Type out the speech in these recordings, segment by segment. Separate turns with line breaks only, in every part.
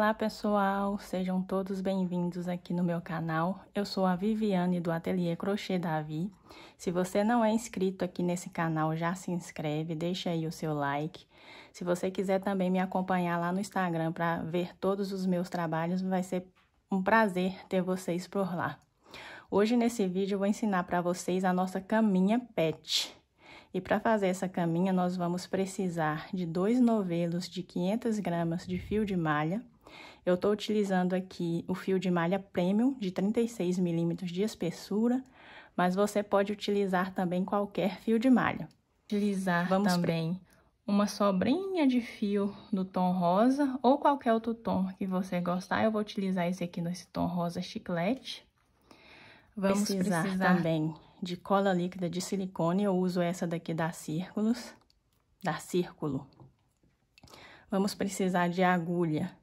Olá pessoal, sejam todos bem-vindos aqui no meu canal. Eu sou a Viviane do Ateliê Crochê Davi. Se você não é inscrito aqui nesse canal, já se inscreve, deixa aí o seu like. Se você quiser também me acompanhar lá no Instagram para ver todos os meus trabalhos, vai ser um prazer ter vocês por lá. Hoje nesse vídeo eu vou ensinar para vocês a nossa caminha pet. E para fazer essa caminha, nós vamos precisar de 2 novelos de 500 gramas de fio de malha. Eu estou utilizando aqui o fio de malha premium de 36 milímetros de espessura, mas você pode utilizar também qualquer fio de malha. Vamos também uma sobrinha de fio do tom rosa ou qualquer outro tom que você gostar. Eu vou utilizar esse aqui nesse tom rosa chiclete. Vamos precisar também de cola líquida de silicone, eu uso essa daqui da Círculo. Vamos precisar de agulha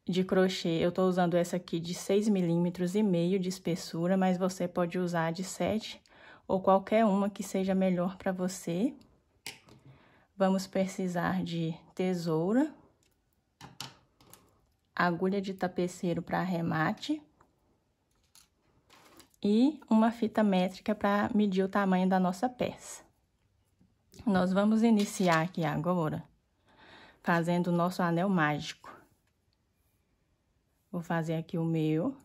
de crochê, eu tô usando essa aqui de 6,5 milímetros de espessura, mas você pode usar de 7 ou qualquer uma que seja melhor para você. Vamos precisar de tesoura, agulha de tapeceiro para arremate e uma fita métrica para medir o tamanho da nossa peça. Nós vamos iniciar aqui agora fazendo o nosso anel mágico. Vou fazer aqui o meu.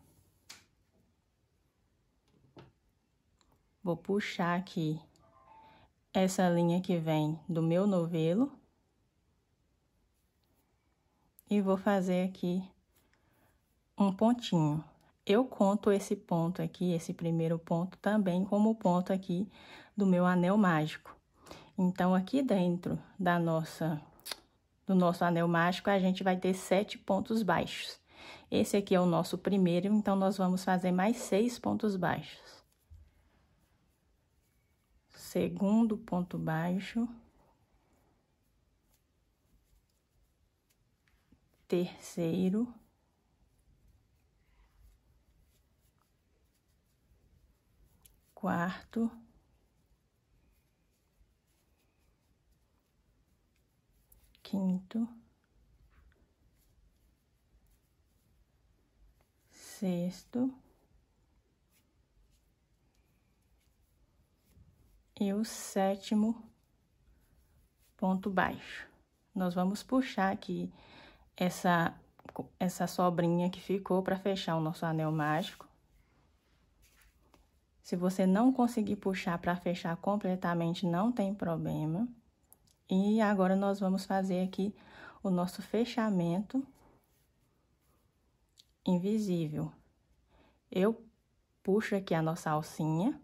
Vou puxar aqui essa linha que vem do meu novelo. E vou fazer aqui um pontinho. Eu conto esse ponto aqui, esse primeiro ponto, também como ponto aqui do meu anel mágico. Então, aqui dentro do nosso anel mágico, a gente vai ter 7 pontos baixos. Esse aqui é o nosso primeiro, então, nós vamos fazer mais 6 pontos baixos. Segundo ponto baixo. Terceiro. Quarto, quinto, sexto e o 7º ponto baixo. Nós vamos puxar aqui essa sobrinha que ficou para fechar o nosso anel mágico. Se você não conseguir puxar para fechar completamente, não tem problema. E agora, nós vamos fazer aqui o nosso fechamento invisível. Eu puxo aqui a nossa alcinha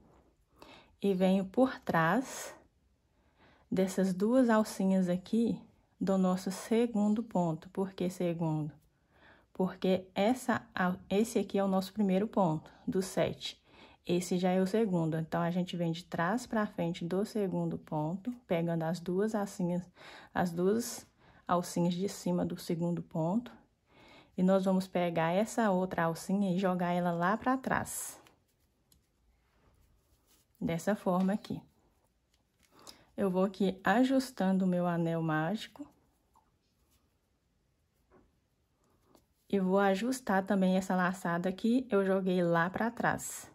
e venho por trás dessas 2 alcinhas aqui do nosso segundo ponto. Por que segundo? Porque esse aqui é o nosso primeiro ponto, do 7. Esse já é o segundo, então, a gente vem de trás para frente do segundo ponto, pegando as 2 alcinhas de cima do segundo ponto. E nós vamos pegar essa outra alcinha e jogar ela lá para trás. Dessa forma aqui. Eu vou aqui ajustando o meu anel mágico. E vou ajustar também essa laçada que eu joguei lá para trás.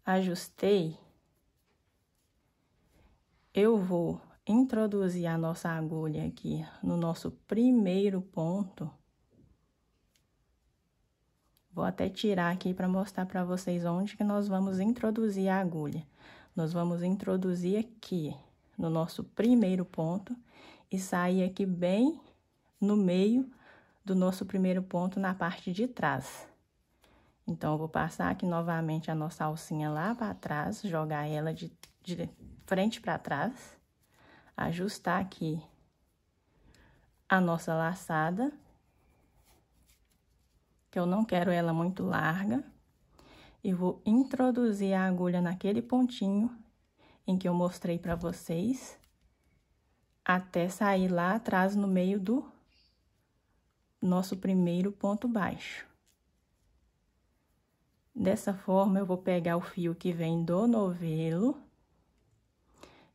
Ajustei, eu vou introduzir a nossa agulha aqui no nosso primeiro ponto. Vou até tirar aqui para mostrar para vocês onde que nós vamos introduzir a agulha. Nós vamos introduzir aqui no nosso primeiro ponto e sair aqui bem no meio do nosso primeiro ponto na parte de trás. Então, eu vou passar aqui novamente a nossa alcinha lá para trás, jogar ela de frente para trás, ajustar aqui a nossa laçada, que eu não quero ela muito larga, e vou introduzir a agulha naquele pontinho em que eu mostrei para vocês, até sair lá atrás no meio do nosso primeiro ponto baixo. Dessa forma, eu vou pegar o fio que vem do novelo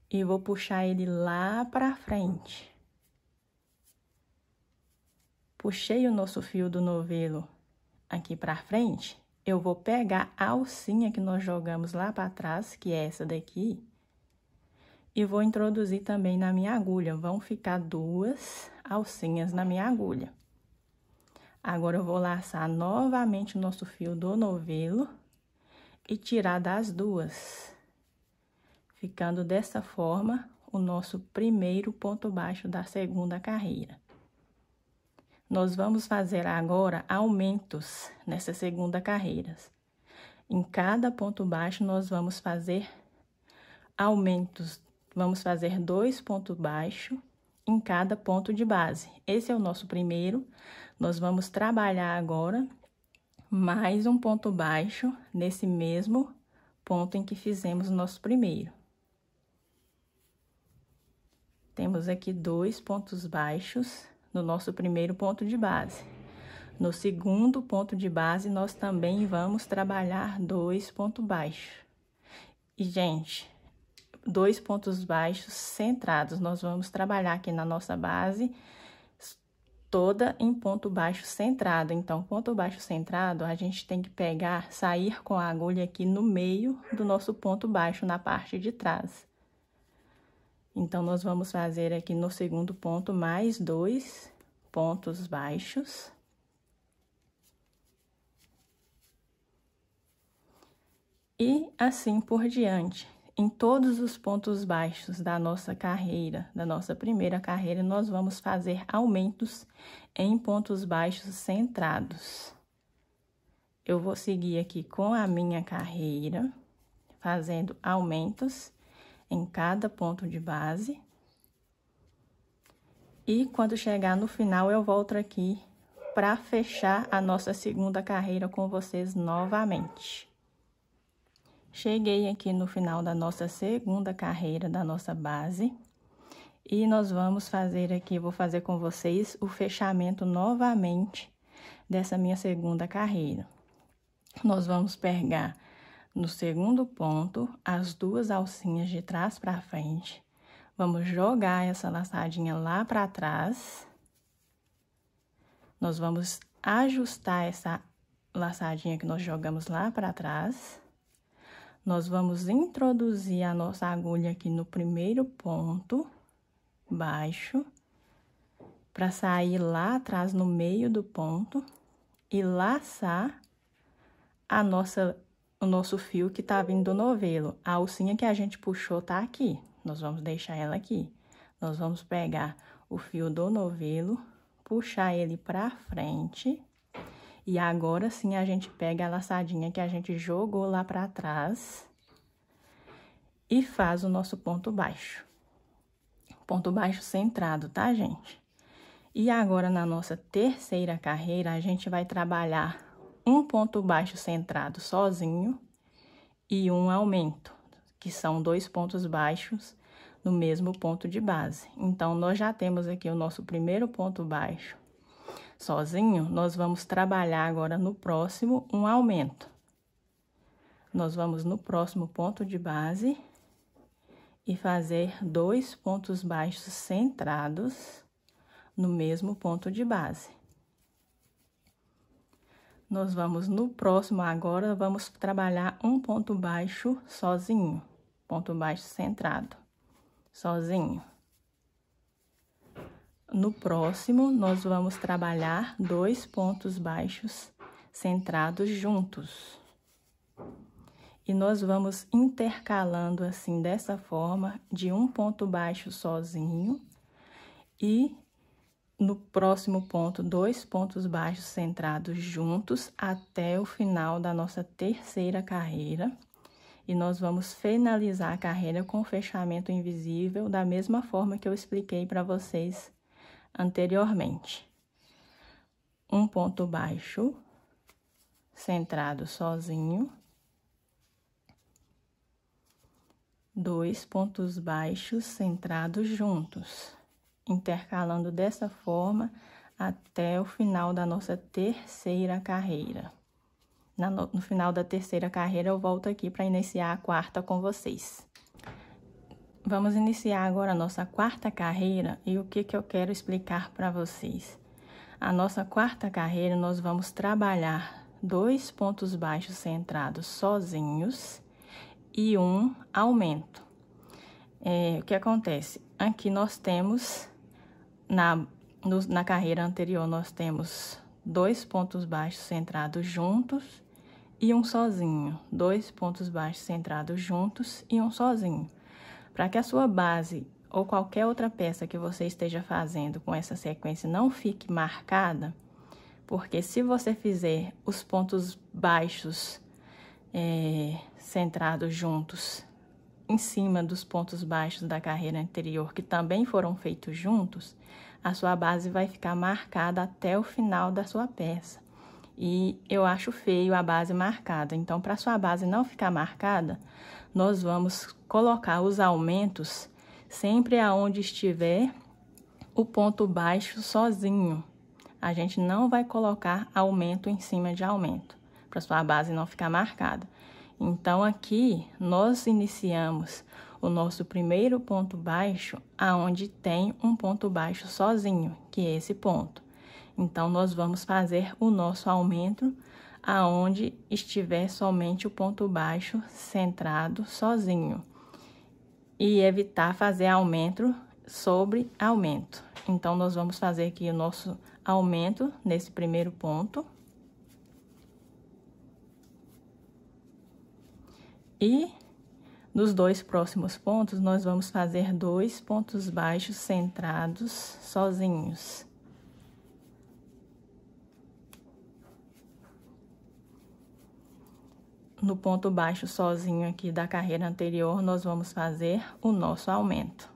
e vou puxar ele lá pra frente. Puxei o nosso fio do novelo aqui pra frente, eu vou pegar a alcinha que nós jogamos lá pra trás, que é essa daqui, e vou introduzir também na minha agulha. Vão ficar 2 alcinhas na minha agulha. Agora, eu vou laçar novamente o nosso fio do novelo e tirar das 2, ficando dessa forma o nosso primeiro ponto baixo da segunda carreira. Nós vamos fazer agora aumentos nessa segunda carreira. Em cada ponto baixo, nós vamos fazer aumentos. Vamos fazer 2 pontos baixos em cada ponto de base. Esse é o nosso primeiro. Nós vamos trabalhar agora mais um ponto baixo nesse mesmo ponto em que fizemos o nosso primeiro. Temos aqui 2 pontos baixos no nosso primeiro ponto de base. No segundo ponto de base, nós também vamos trabalhar 2 pontos baixos. E, gente, 2 pontos baixos centrados. Nós vamos trabalhar aqui na nossa base toda em ponto baixo centrado. Então, ponto baixo centrado, a gente tem que pegar, sair com a agulha aqui no meio do nosso ponto baixo, na parte de trás. Então, nós vamos fazer aqui no segundo ponto mais 2 pontos baixos. E assim por diante. Em todos os pontos baixos da nossa carreira, da nossa primeira carreira, nós vamos fazer aumentos em pontos baixos centrados. Eu vou seguir aqui com a minha carreira, fazendo aumentos em cada ponto de base. E quando chegar no final, eu volto aqui para fechar a nossa segunda carreira com vocês novamente. Cheguei aqui no final da nossa segunda carreira da nossa base. E nós vamos fazer aqui, vou fazer com vocês o fechamento novamente dessa minha segunda carreira. Nós vamos pegar no segundo ponto as 2 alcinhas de trás para frente. Vamos jogar essa laçadinha lá para trás. Nós vamos ajustar essa laçadinha que nós jogamos lá para trás. Nós vamos introduzir a nossa agulha aqui no primeiro ponto baixo, para sair lá atrás no meio do ponto e laçar o nosso fio que tá vindo do novelo. A alcinha que a gente puxou tá aqui, nós vamos deixar ela aqui. Nós vamos pegar o fio do novelo, puxar ele pra frente, e agora sim a gente pega a laçadinha que a gente jogou lá pra trás e faz o nosso ponto baixo. Ponto baixo centrado, tá, gente? E agora, na nossa terceira carreira, a gente vai trabalhar um ponto baixo centrado sozinho e um aumento, que são 2 pontos baixos no mesmo ponto de base. Então, nós já temos aqui o nosso primeiro ponto baixo sozinho. Nós vamos trabalhar agora no próximo um aumento. Nós vamos no próximo ponto de base e fazer 2 pontos baixos centrados no mesmo ponto de base. Nós vamos no próximo agora, vamos trabalhar um ponto baixo sozinho, ponto baixo centrado, sozinho. No próximo, nós vamos trabalhar 2 pontos baixos centrados juntos. E nós vamos intercalando assim, dessa forma, de um ponto baixo sozinho e no próximo ponto, 2 pontos baixos centrados juntos até o final da nossa terceira carreira. E nós vamos finalizar a carreira com fechamento invisível, da mesma forma que eu expliquei para vocês anteriormente. Um ponto baixo centrado sozinho. 2 pontos baixos centrados juntos, intercalando dessa forma até o final da nossa terceira carreira. No final da terceira carreira, eu volto aqui para iniciar a quarta com vocês. Vamos iniciar agora a nossa quarta carreira e o que eu quero explicar para vocês. A nossa quarta carreira, nós vamos trabalhar 2 pontos baixos centrados sozinhos e um aumento. O que acontece? Aqui nós temos, na carreira anterior, nós temos 2 pontos baixos centrados juntos e um sozinho. 2 pontos baixos centrados juntos e um sozinho. Para que a sua base ou qualquer outra peça que você esteja fazendo com essa sequência não fique marcada, porque se você fizer os pontos baixos centrados juntos em cima dos pontos baixos da carreira anterior, que também foram feitos juntos, a sua base vai ficar marcada até o final da sua peça. E eu acho feio a base marcada. Então, para a sua base não ficar marcada, nós vamos colocar os aumentos sempre aonde estiver o ponto baixo sozinho. A gente não vai colocar aumento em cima de aumento, para sua base não ficar marcada. Então, aqui, nós iniciamos o nosso primeiro ponto baixo aonde tem um ponto baixo sozinho, que é esse ponto. Então, nós vamos fazer o nosso aumento aonde estiver somente o ponto baixo centrado sozinho. E evitar fazer aumento sobre aumento. Então, nós vamos fazer aqui o nosso aumento nesse primeiro ponto. E nos 2 próximos pontos, nós vamos fazer 2 pontos baixos centrados sozinhos. No ponto baixo sozinho aqui da carreira anterior, nós vamos fazer o nosso aumento.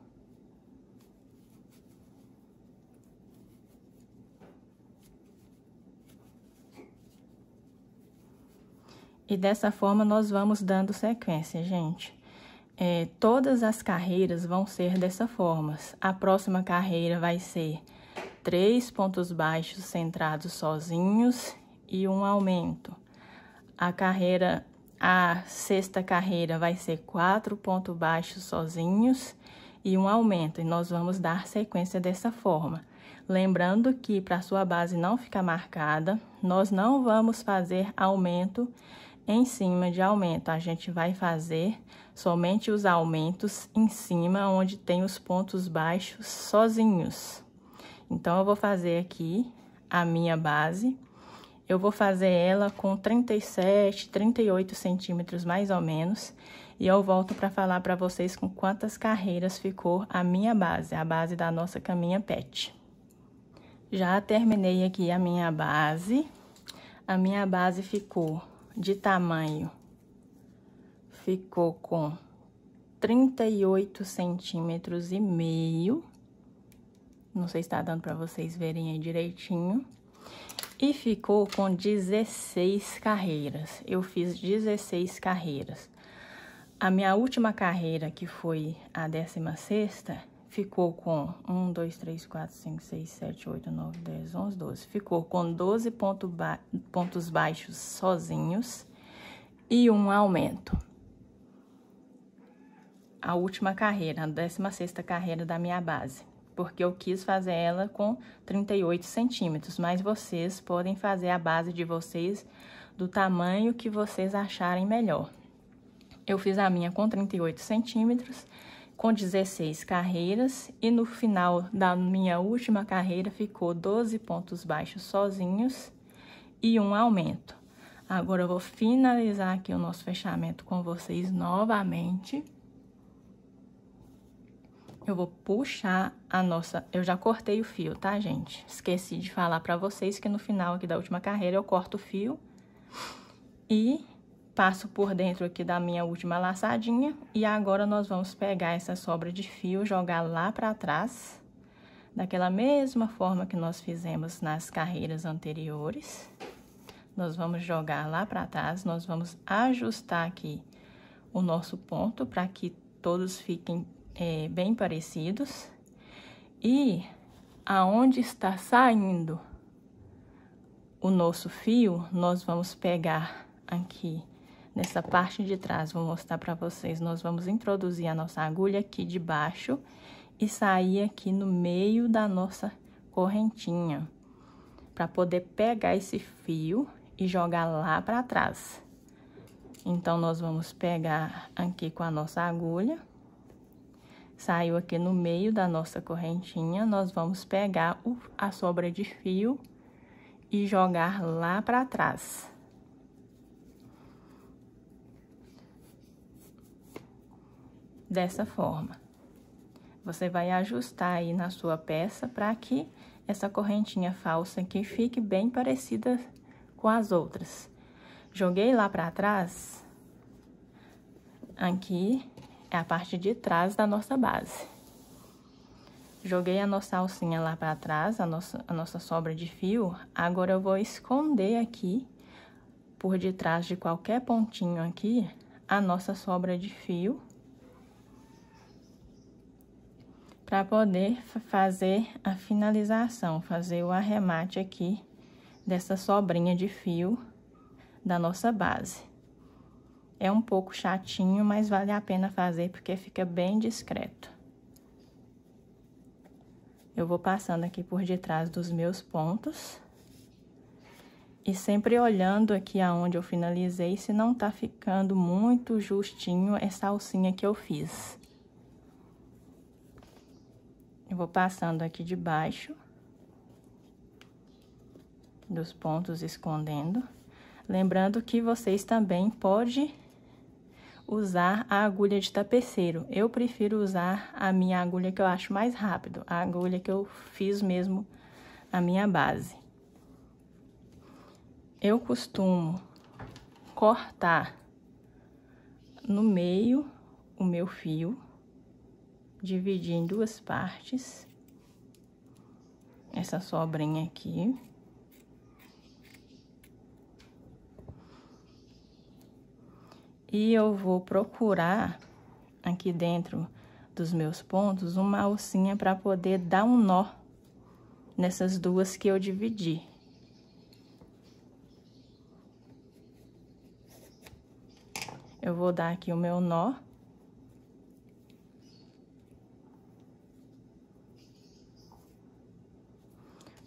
E dessa forma, nós vamos dando sequência, gente. Todas as carreiras vão ser dessa forma. A próxima carreira vai ser 3 pontos baixos centrados sozinhos e um aumento. A sexta carreira vai ser 4 pontos baixos sozinhos e um aumento. E nós vamos dar sequência dessa forma. Lembrando que para a sua base não ficar marcada, nós não vamos fazer aumento em cima de aumento. A gente vai fazer somente os aumentos em cima onde tem os pontos baixos sozinhos. Então, eu vou fazer aqui a minha base. Eu vou fazer ela com 37, 38 centímetros mais ou menos. E eu volto para falar para vocês com quantas carreiras ficou a minha base, a base da nossa caminha pet. Já terminei aqui a minha base. A minha base ficou de tamanho, ficou com 38 centímetros e meio. Não sei se está dando para vocês verem aí direitinho. E ficou com 16 carreiras. Eu fiz 16 carreiras. A minha última carreira, que foi a 16ª, ficou com 1, 2, 3, 4, 5, 6, 7, 8, 9, 10, 11, 12. Ficou com 12 pontos baixos sozinhos e um aumento. A última carreira, a 16ª carreira da minha base. Porque eu quis fazer ela com 38 centímetros, mas vocês podem fazer a base de vocês do tamanho que vocês acharem melhor. Eu fiz a minha com 38 centímetros, com 16 carreiras, e no final da minha última carreira ficou 12 pontos baixos sozinhos e um aumento. Agora, eu vou finalizar aqui o nosso fechamento com vocês novamente. Eu vou puxar a nossa... Eu já cortei o fio, tá, gente? Esqueci de falar pra vocês que no final aqui da última carreira eu corto o fio e passo por dentro aqui da minha última laçadinha. E agora nós vamos pegar essa sobra de fio, jogar lá pra trás, daquela mesma forma que nós fizemos nas carreiras anteriores. Nós vamos jogar lá pra trás, nós vamos ajustar aqui o nosso ponto para que todos fiquem bem parecidos. E aonde está saindo o nosso fio, nós vamos pegar aqui nessa parte de trás, vou mostrar para vocês. Nós vamos introduzir a nossa agulha aqui de baixo e sair aqui no meio da nossa correntinha. para poder pegar esse fio e jogar lá para trás. Então, nós vamos pegar aqui com a nossa agulha. Saiu aqui no meio da nossa correntinha, nós vamos pegar a sobra de fio e jogar lá para trás. Dessa forma. Você vai ajustar aí na sua peça para que essa correntinha falsa aqui fique bem parecida com as outras. Joguei lá para trás, aqui é a parte de trás da nossa base. Joguei a nossa alcinha lá para trás, a nossa sobra de fio. Agora eu vou esconder aqui, por detrás de qualquer pontinho aqui, a nossa sobra de fio. Para poder fazer a finalização, fazer o arremate aqui dessa sobrinha de fio da nossa base. É um pouco chatinho, mas vale a pena fazer porque fica bem discreto. Eu vou passando aqui por detrás dos meus pontos. E sempre olhando aqui aonde eu finalizei, se não tá ficando muito justinho essa alcinha que eu fiz. Eu vou passando aqui de baixo dos pontos, escondendo. Lembrando que vocês também podem usar a agulha de tapeceiro. Eu prefiro usar a minha agulha que eu acho mais rápido, a agulha que eu fiz mesmo a minha base. Eu costumo cortar no meio o meu fio, dividir em duas partes, essa sobrinha aqui. E eu vou procurar aqui dentro dos meus pontos uma alcinha para poder dar um nó nessas duas que eu dividi. Eu vou dar aqui o meu nó.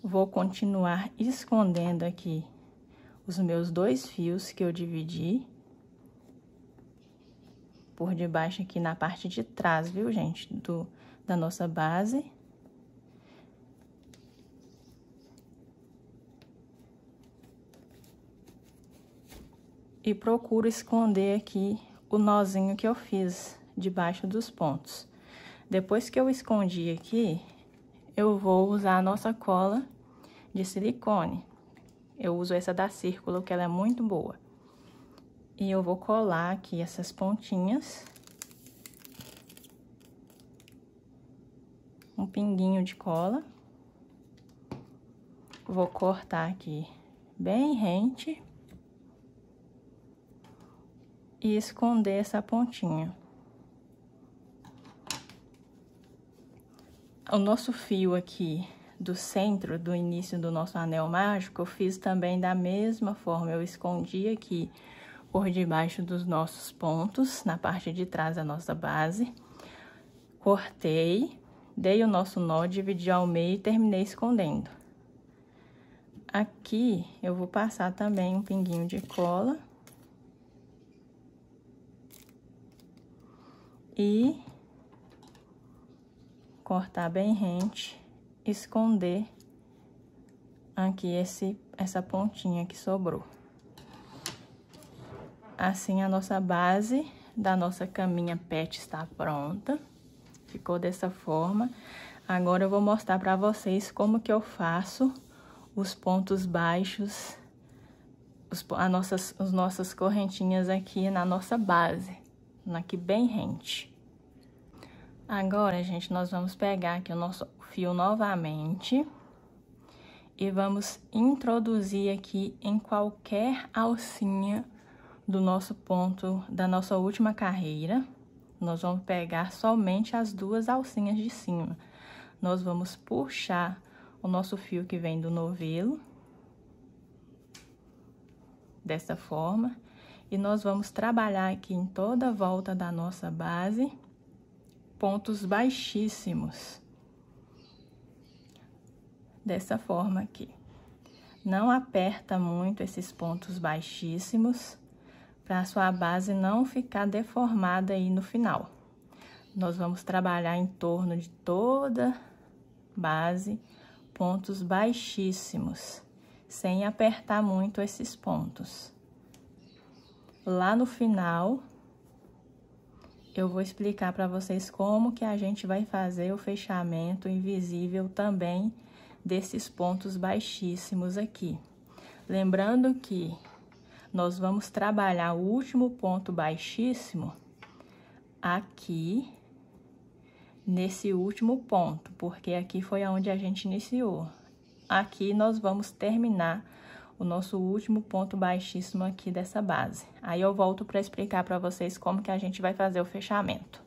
Vou continuar escondendo aqui os meus dois fios que eu dividi. Por debaixo aqui na parte de trás, viu, gente? Da nossa base. E procuro esconder aqui o nozinho que eu fiz debaixo dos pontos. Depois que eu escondi aqui, eu vou usar a nossa cola de silicone. Eu uso essa da Círculo, que ela é muito boa. E eu vou colar aqui essas pontinhas. Um pinguinho de cola. Vou cortar aqui bem rente. E esconder essa pontinha. O nosso fio aqui do centro, do início do nosso anel mágico, eu fiz também da mesma forma. Eu escondi aqui por debaixo dos nossos pontos, na parte de trás da nossa base. Cortei, dei o nosso nó, dividi ao meio e terminei escondendo. Aqui eu vou passar também um pinguinho de cola. E cortar bem rente, esconder aqui essa pontinha que sobrou. Assim, a nossa base da nossa caminha pet está pronta. Ficou dessa forma. Agora, eu vou mostrar para vocês como que eu faço os pontos baixos, as nossas correntinhas aqui na nossa base, aqui bem rente. Agora, gente, nós vamos pegar aqui o nosso fio novamente e vamos introduzir aqui em qualquer alcinha do nosso ponto, da nossa última carreira. Nós vamos pegar somente as duas alcinhas de cima. Nós vamos puxar o nosso fio que vem do novelo, dessa forma, e nós vamos trabalhar aqui em toda a volta da nossa base, pontos baixíssimos, dessa forma aqui. Não aperta muito esses pontos baixíssimos, para a sua base não ficar deformada aí no final. Nós vamos trabalhar em torno de toda base, pontos baixíssimos, sem apertar muito esses pontos. Lá no final, eu vou explicar para vocês como que a gente vai fazer o fechamento invisível também desses pontos baixíssimos aqui. Lembrando que nós vamos trabalhar o último ponto baixíssimo aqui, nesse último ponto, porque aqui foi onde a gente iniciou. Aqui nós vamos terminar o nosso último ponto baixíssimo aqui dessa base. Aí eu volto para explicar para vocês como que a gente vai fazer o fechamento.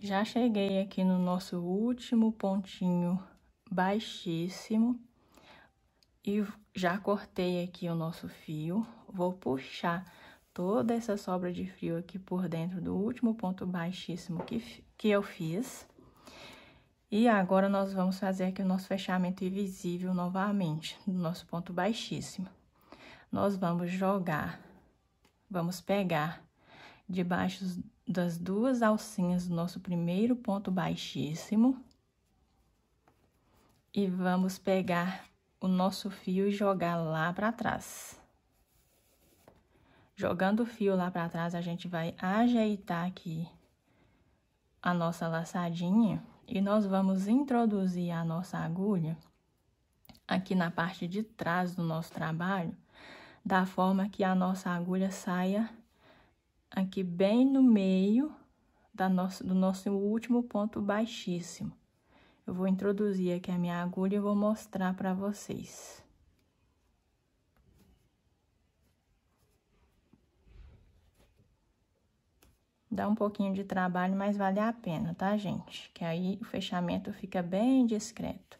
Já cheguei aqui no nosso último pontinho baixíssimo. E já cortei aqui o nosso fio, vou puxar toda essa sobra de fio aqui por dentro do último ponto baixíssimo que eu fiz. E agora nós vamos fazer aqui o nosso fechamento invisível novamente, no nosso ponto baixíssimo. Nós vamos pegar debaixo das duas alcinhas do nosso primeiro ponto baixíssimo. E vamos pegar o nosso fio e jogar lá para trás. Jogando o fio lá para trás, a gente vai ajeitar aqui a nossa laçadinha e nós vamos introduzir a nossa agulha aqui na parte de trás do nosso trabalho, da forma que a nossa agulha saia aqui bem no meio do nosso último ponto baixíssimo. Eu vou introduzir aqui a minha agulha e vou mostrar para vocês. Dá um pouquinho de trabalho, mas vale a pena, tá, gente? Que aí o fechamento fica bem discreto.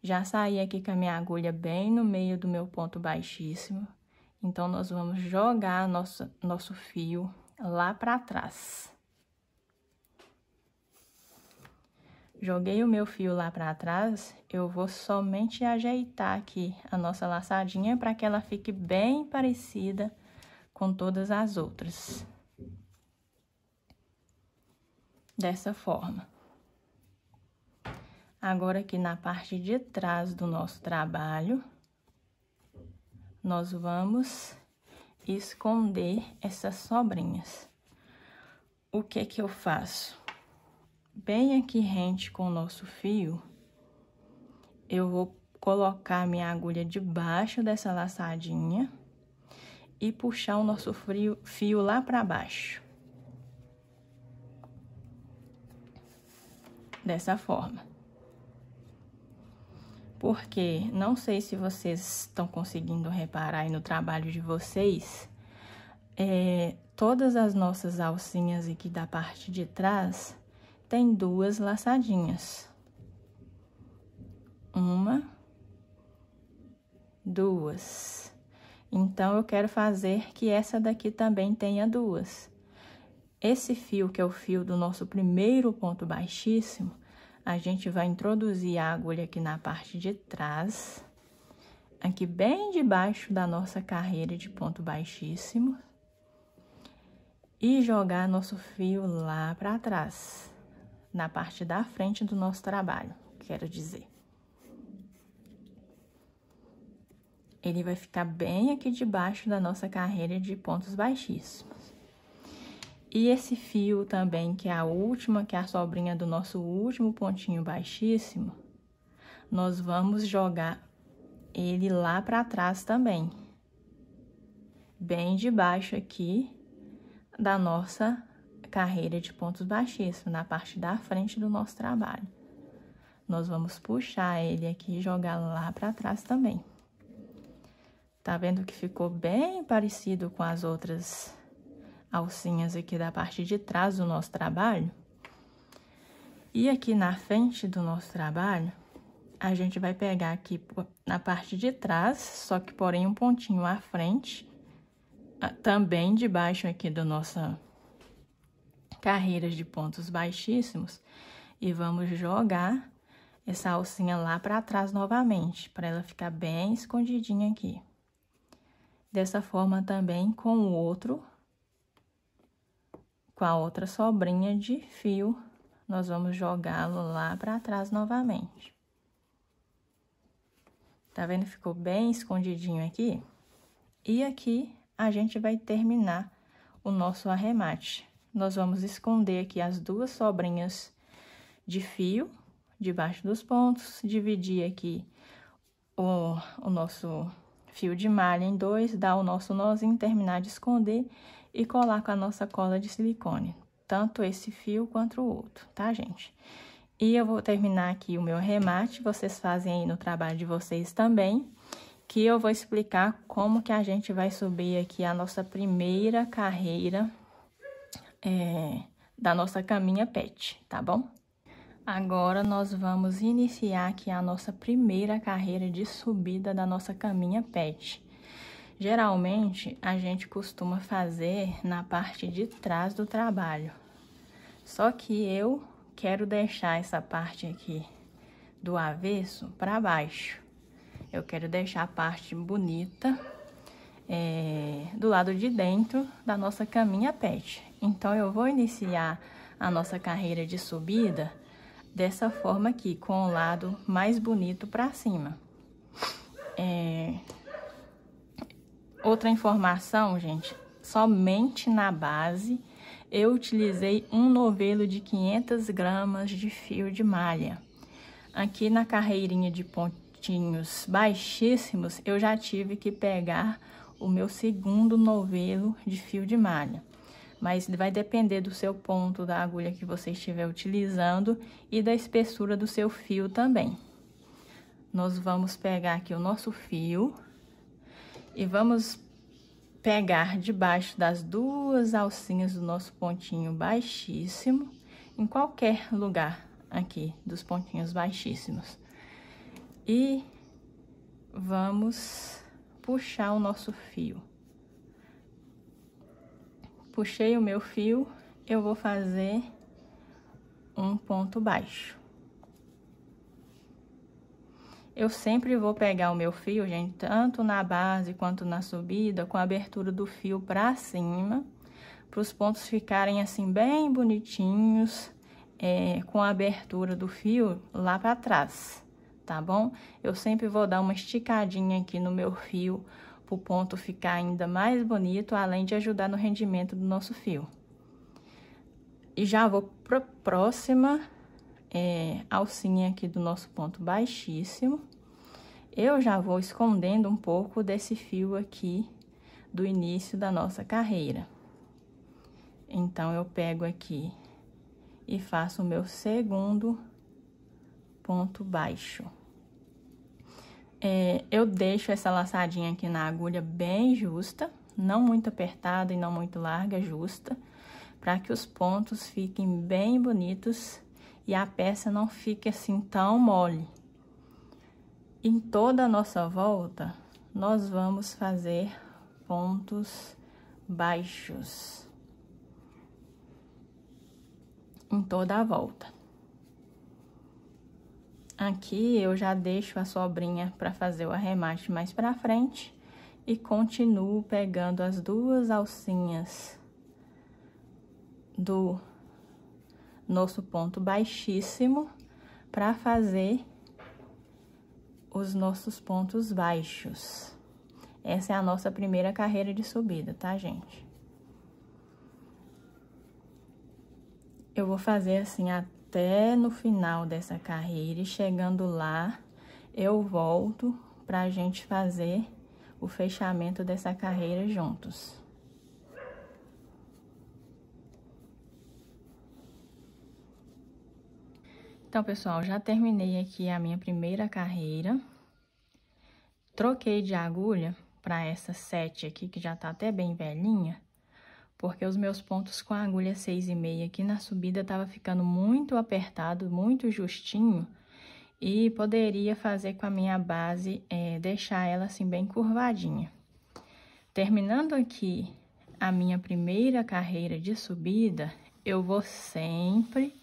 Já saí aqui com a minha agulha bem no meio do meu ponto baixíssimo. Então, nós vamos jogar nosso fio lá para trás. Joguei o meu fio lá para trás, eu vou somente ajeitar aqui a nossa laçadinha para que ela fique bem parecida com todas as outras. Dessa forma. Agora, aqui na parte de trás do nosso trabalho, nós vamos esconder essas sobrinhas. O que que eu faço? Bem aqui rente com o nosso fio, eu vou colocar minha agulha debaixo dessa laçadinha e puxar o nosso fio lá para baixo. Dessa forma. Porque, não sei se vocês estão conseguindo reparar aí no trabalho de vocês, todas as nossas alcinhas aqui da parte de trás tem duas laçadinhas. Uma, duas. Então, eu quero fazer que essa daqui também tenha duas. Esse fio, que é o fio do nosso primeiro ponto baixíssimo, a gente vai introduzir a agulha aqui na parte de trás, aqui bem debaixo da nossa carreira de ponto baixíssimo, e jogar nosso fio lá para trás, na parte da frente do nosso trabalho, quero dizer. Ele vai ficar bem aqui debaixo da nossa carreira de pontos baixíssimos. E esse fio também, que é a última, que é a sobrinha do nosso último pontinho baixíssimo, nós vamos jogar ele lá para trás também. Bem debaixo aqui da nossa carreira de pontos baixíssimos, na parte da frente do nosso trabalho. Nós vamos puxar ele aqui e jogar lá para trás também. Tá vendo que ficou bem parecido com as outras alcinhas aqui da parte de trás do nosso trabalho? E aqui na frente do nosso trabalho, a gente vai pegar aqui na parte de trás, só que porém um pontinho à frente, também debaixo aqui da nossa carreira de pontos baixíssimos, e vamos jogar essa alcinha lá para trás novamente, para ela ficar bem escondidinha aqui. Dessa forma também com o outro, com a outra sobrinha de fio, nós vamos jogá-lo lá para trás novamente. Tá vendo? Ficou bem escondidinho aqui. E aqui a gente vai terminar o nosso arremate. Nós vamos esconder aqui as duas sobrinhas de fio debaixo dos pontos, dividir aqui o nosso fio de malha em dois, dar o nosso nozinho, terminar de esconder e colar com a nossa cola de silicone, tanto esse fio quanto o outro, tá, gente? E eu vou terminar aqui o meu arremate, vocês fazem aí no trabalho de vocês também, que eu vou explicar como que a gente vai subir aqui a nossa primeira carreira da nossa caminha pet, tá bom? Agora, nós vamos iniciar aqui a nossa primeira carreira de subida da nossa caminha pet. Geralmente, a gente costuma fazer na parte de trás do trabalho. Só que eu quero deixar essa parte aqui do avesso para baixo. Eu quero deixar a parte bonita do lado de dentro da nossa caminha pet. Então, eu vou iniciar a nossa carreira de subida dessa forma aqui, com o lado mais bonito para cima. Outra informação, gente, somente na base eu utilizei um novelo de 500 gramas de fio de malha. Aqui na carreirinha de pontinhos baixíssimos, eu já tive que pegar o meu segundo novelo de fio de malha. Mas vai depender do seu ponto da agulha que você estiver utilizando e da espessura do seu fio também. Nós vamos pegar aqui o nosso fio e vamos pegar debaixo das duas alcinhas do nosso pontinho baixíssimo, em qualquer lugar aqui dos pontinhos baixíssimos. E vamos puxar o nosso fio. Puxei o meu fio, eu vou fazer um ponto baixo. Eu sempre vou pegar o meu fio, gente, tanto na base quanto na subida, com a abertura do fio pra cima, para os pontos ficarem assim bem bonitinhos, com a abertura do fio lá pra trás, tá bom? Eu sempre vou dar uma esticadinha aqui no meu fio, o ponto ficar ainda mais bonito, além de ajudar no rendimento do nosso fio. E já vou para próxima alcinha aqui do nosso ponto baixíssimo. Eu já vou escondendo um pouco desse fio aqui do início da nossa carreira. Então, eu pego aqui e faço o meu segundo ponto baixo. Eu deixo essa laçadinha aqui na agulha bem justa, não muito apertada e não muito larga, justa, para que os pontos fiquem bem bonitos e a peça não fique assim tão mole. Em toda a nossa volta, nós vamos fazer pontos baixos. Em toda a volta. Aqui eu já deixo a sobrinha para fazer o arremate mais para frente e continuo pegando as duas alcinhas do nosso ponto baixíssimo para fazer os nossos pontos baixos. Essa é a nossa primeira carreira de subida, tá, gente? Eu vou fazer assim até no final dessa carreira e chegando lá, eu volto pra gente fazer o fechamento dessa carreira juntos. Então, pessoal, já terminei aqui a minha primeira carreira. Troquei de agulha para essa 7 aqui, que já tá até bem velhinha, porque os meus pontos com a agulha 6,5 aqui na subida tava ficando muito apertado, muito justinho, e poderia fazer com a minha base, deixar ela assim bem curvadinha. Terminando aqui a minha primeira carreira de subida, eu vou sempre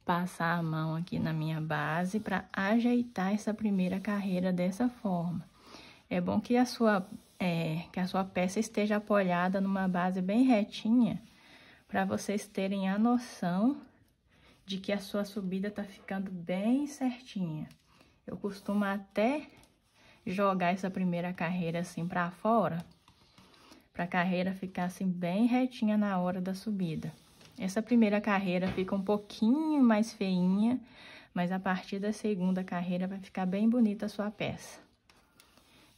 passar a mão aqui na minha base para ajeitar essa primeira carreira dessa forma. É bom que a sua peça esteja apoiada numa base bem retinha, para vocês terem a noção de que a sua subida tá ficando bem certinha. Eu costumo até jogar essa primeira carreira assim para fora, para a carreira ficar assim bem retinha na hora da subida. Essa primeira carreira fica um pouquinho mais feinha, mas a partir da segunda carreira vai ficar bem bonita a sua peça.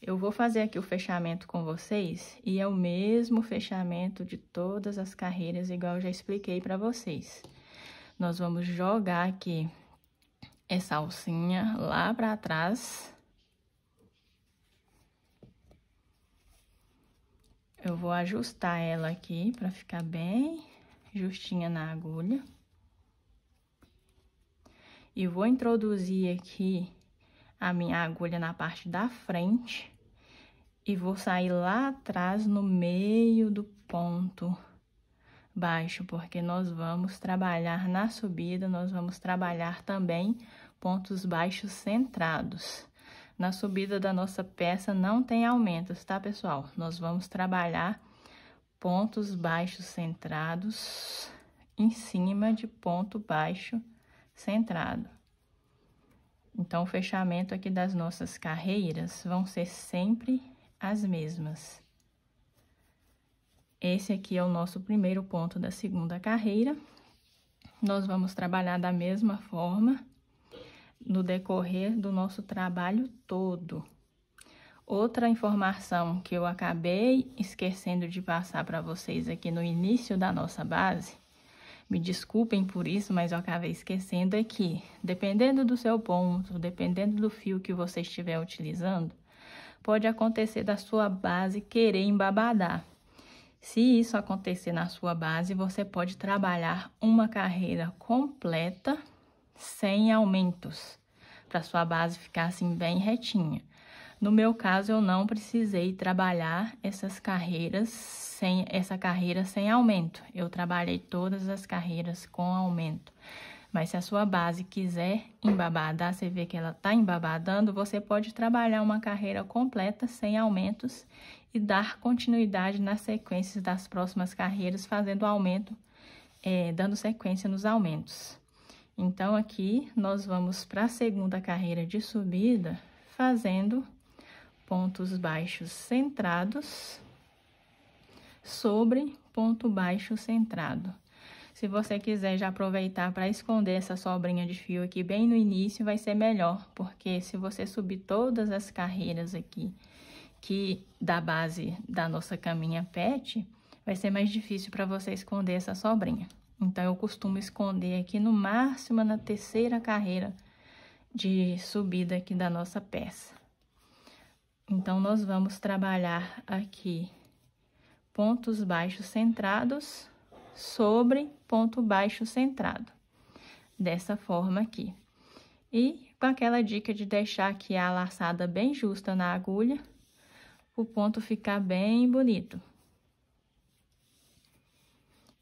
Eu vou fazer aqui o fechamento com vocês, e é o mesmo fechamento de todas as carreiras, igual eu já expliquei para vocês. Nós vamos jogar aqui essa alcinha lá para trás. Eu vou ajustar ela aqui para ficar bem justinha na agulha. E vou introduzir aqui a minha agulha na parte da frente. E vou sair lá atrás no meio do ponto baixo, porque nós vamos trabalhar na subida, nós vamos trabalhar também pontos baixos centrados. Na subida da nossa peça não tem aumentos, tá, pessoal? Nós vamos trabalhar pontos baixos centrados em cima de ponto baixo centrado. Então, o fechamento aqui das nossas carreiras vão ser sempre as mesmas. Esse aqui é o nosso primeiro ponto da segunda carreira. Nós vamos trabalhar da mesma forma no decorrer do nosso trabalho todo. Outra informação que eu acabei esquecendo de passar para vocês aqui no início da nossa base, me desculpem por isso, mas eu acabei esquecendo, é que, dependendo do seu ponto, dependendo do fio que você estiver utilizando, pode acontecer da sua base querer embabadar. Se isso acontecer na sua base, você pode trabalhar uma carreira completa sem aumentos, para sua base ficar assim bem retinha. No meu caso, eu não precisei trabalhar essa carreira sem aumento. Eu trabalhei todas as carreiras com aumento. Mas se a sua base quiser embabadar, você vê que ela tá embabadando, você pode trabalhar uma carreira completa sem aumentos e dar continuidade nas sequências das próximas carreiras, fazendo aumento, dando sequência nos aumentos. Então, aqui nós vamos para a segunda carreira de subida, fazendo pontos baixos centrados sobre ponto baixo centrado. Se você quiser já aproveitar para esconder essa sobrinha de fio aqui bem no início, vai ser melhor, porque se você subir todas as carreiras aqui da base da nossa caminha pet, vai ser mais difícil para você esconder essa sobrinha. Então, eu costumo esconder aqui no máximo na terceira carreira de subida aqui da nossa peça. Então, nós vamos trabalhar aqui pontos baixos centrados sobre ponto baixo centrado, dessa forma aqui. E com aquela dica de deixar aqui a laçada bem justa na agulha, o ponto ficar bem bonito.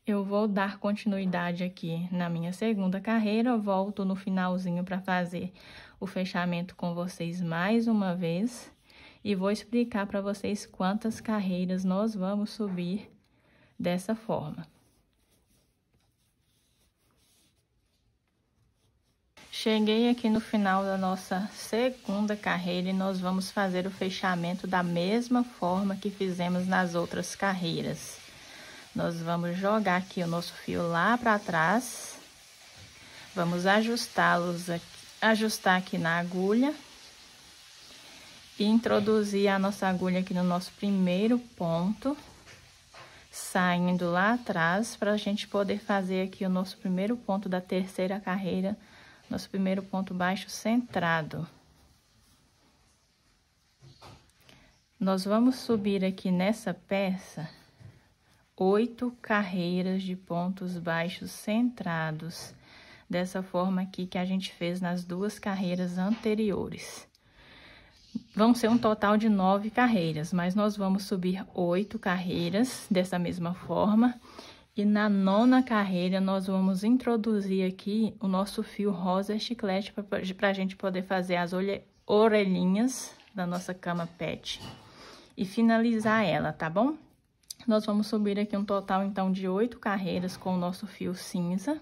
Eu vou dar continuidade aqui na minha segunda carreira, eu volto no finalzinho para fazer o fechamento com vocês mais uma vez. E vou explicar para vocês quantas carreiras nós vamos subir dessa forma. Cheguei aqui no final da nossa segunda carreira e nós vamos fazer o fechamento da mesma forma que fizemos nas outras carreiras. Nós vamos jogar aqui o nosso fio lá para trás. Vamos ajustar aqui na agulha. E introduzir a nossa agulha aqui no nosso primeiro ponto, saindo lá atrás, para a gente poder fazer aqui o nosso primeiro ponto da terceira carreira, nosso primeiro ponto baixo centrado. Nós vamos subir aqui nessa peça 8 carreiras de pontos baixos centrados, dessa forma aqui que a gente fez nas duas carreiras anteriores. Vão ser um total de 9 carreiras, mas nós vamos subir 8 carreiras dessa mesma forma E na 9ª carreira, nós vamos introduzir aqui o nosso fio rosa chiclete para a gente poder fazer as orelhinhas da nossa cama pet e finalizar ela, tá bom? Nós vamos subir aqui um total, então, de 8 carreiras com o nosso fio cinza.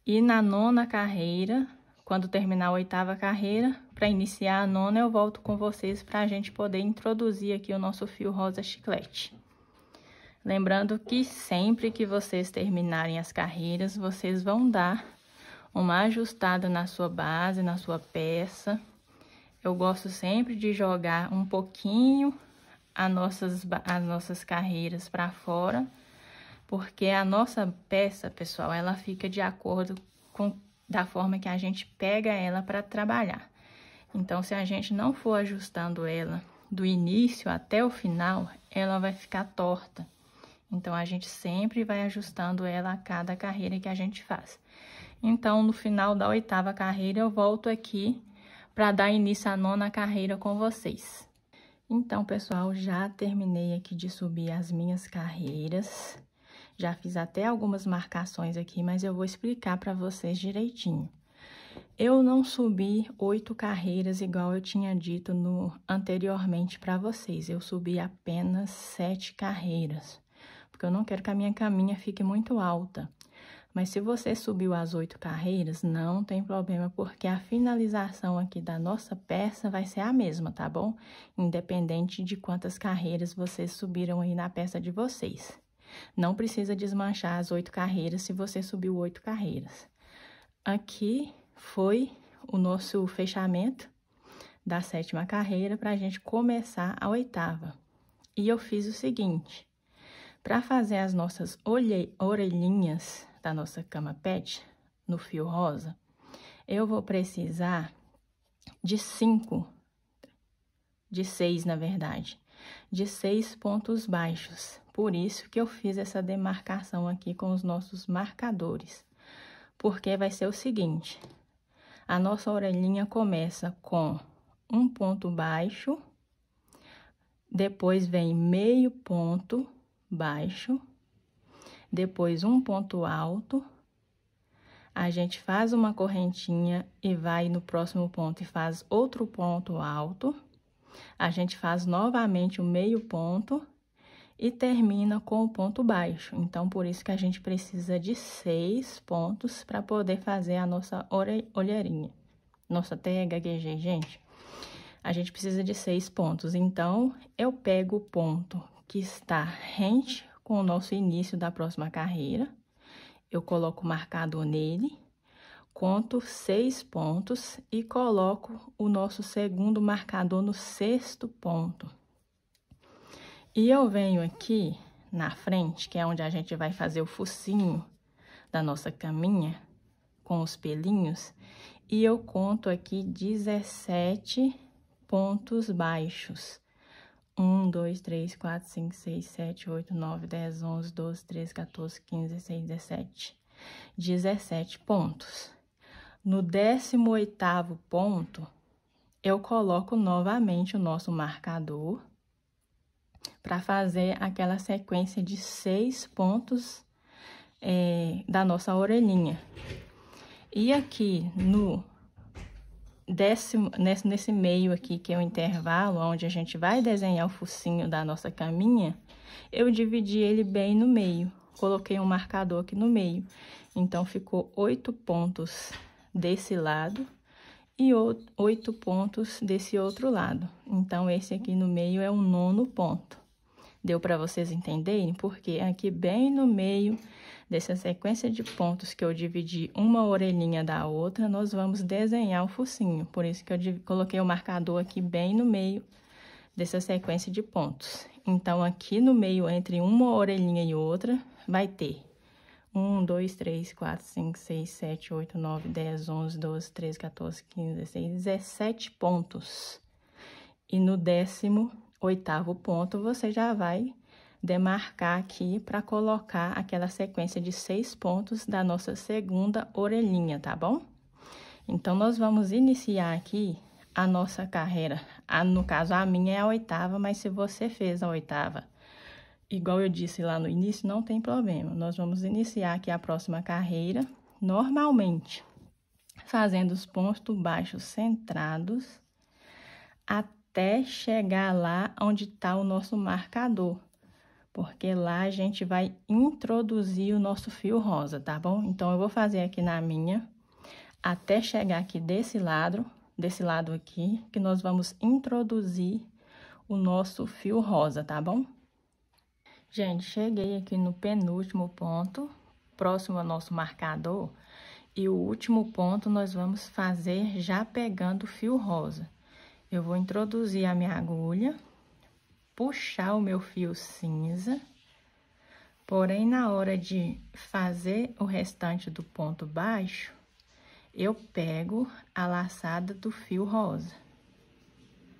E na 9ª carreira, quando terminar a 8ª carreira, para iniciar a 9ª, eu volto com vocês para a gente poder introduzir aqui o nosso fio rosa chiclete. Lembrando que sempre que vocês terminarem as carreiras, vocês vão dar uma ajustada na sua base, na sua peça. Eu gosto sempre de jogar um pouquinho as nossas carreiras para fora, porque a nossa peça, pessoal, ela fica de acordo com da forma que a gente pega ela para trabalhar. Então, se a gente não for ajustando ela do início até o final, ela vai ficar torta. Então, a gente sempre vai ajustando ela a cada carreira que a gente faz. Então, no final da 8ª carreira, eu volto aqui para dar início à 9ª carreira com vocês. Então, pessoal, já terminei aqui de subir as minhas carreiras. Já fiz até algumas marcações aqui, mas eu vou explicar para vocês direitinho. Eu não subi 8 carreiras igual eu tinha dito anteriormente para vocês. Eu subi apenas 7 carreiras. Porque eu não quero que a minha caminha fique muito alta. Mas se você subiu as 8 carreiras, não tem problema, porque a finalização aqui da nossa peça vai ser a mesma, tá bom? Independente de quantas carreiras vocês subiram aí na peça de vocês. Não precisa desmanchar as 8 carreiras se você subiu 8 carreiras. Aqui foi o nosso fechamento da 7ª carreira para a gente começar a 8ª. E eu fiz o seguinte... Para fazer as nossas orelhinhas da nossa cama pet, no fio rosa, eu vou precisar de 6, na verdade, de 6 pontos baixos. Por isso que eu fiz essa demarcação aqui com os nossos marcadores. Porque vai ser o seguinte, a nossa orelhinha começa com um ponto baixo, depois vem meio ponto baixo, depois um ponto alto, a gente faz uma correntinha e vai no próximo ponto e faz outro ponto alto, a gente faz novamente o meio ponto e termina com o ponto baixo. Então, por isso que a gente precisa de 6 pontos para poder fazer a nossa olheirinha. Nossa, até gaguejei, gente. A gente precisa de 6 pontos. Então, eu pego o ponto que está rente com o nosso início da próxima carreira. Eu coloco o marcador nele, conto 6 pontos e coloco o nosso segundo marcador no 6º ponto. E eu venho aqui na frente, que é onde a gente vai fazer o focinho da nossa caminha, com os pelinhos, e eu conto aqui 17 pontos baixos. 1, 2, 3, 4, 5, 6, 7, 8, 9, 10, 11, 12, 13, 14, 15, 16, 17. 17 pontos. No 18º ponto, eu coloco novamente o nosso marcador para fazer aquela sequência de 6 pontos da nossa orelhinha. E aqui no nesse meio aqui, que é o intervalo, onde a gente vai desenhar o focinho da nossa caminha, eu dividi ele bem no meio. Coloquei um marcador aqui no meio. Então, ficou 8 pontos desse lado e 8 pontos desse outro lado. Então, esse aqui no meio é o 9º ponto. Deu para vocês entenderem? Porque aqui bem no meio dessa sequência de pontos que eu dividi uma orelhinha da outra, nós vamos desenhar o focinho. Por isso que eu coloquei o marcador aqui bem no meio dessa sequência de pontos. Então, aqui no meio, entre uma orelhinha e outra, vai ter 1, 2, 3, 4, 5, 6, 7, 8, 9, 10, 11, 12, 13, 14, 15, 16, 17 pontos. E no 18º ponto, você já vai demarcar aqui para colocar aquela sequência de 6 pontos da nossa segunda orelhinha, tá bom? Então, nós vamos iniciar aqui a nossa carreira. No caso, a minha é a 8ª, mas se você fez a 8ª igual eu disse lá no início, não tem problema. Nós vamos iniciar aqui a próxima carreira normalmente, fazendo os pontos baixos centrados até chegar lá onde está o nosso marcador, porque lá a gente vai introduzir o nosso fio rosa, tá bom? Então, eu vou fazer aqui na minha, até chegar aqui desse lado aqui, que nós vamos introduzir o nosso fio rosa, tá bom? Gente, cheguei aqui no penúltimo ponto, próximo ao nosso marcador, e o último ponto nós vamos fazer já pegando o fio rosa. Eu vou introduzir a minha agulha, puxar o meu fio cinza, porém, na hora de fazer o restante do ponto baixo, eu pego a laçada do fio rosa,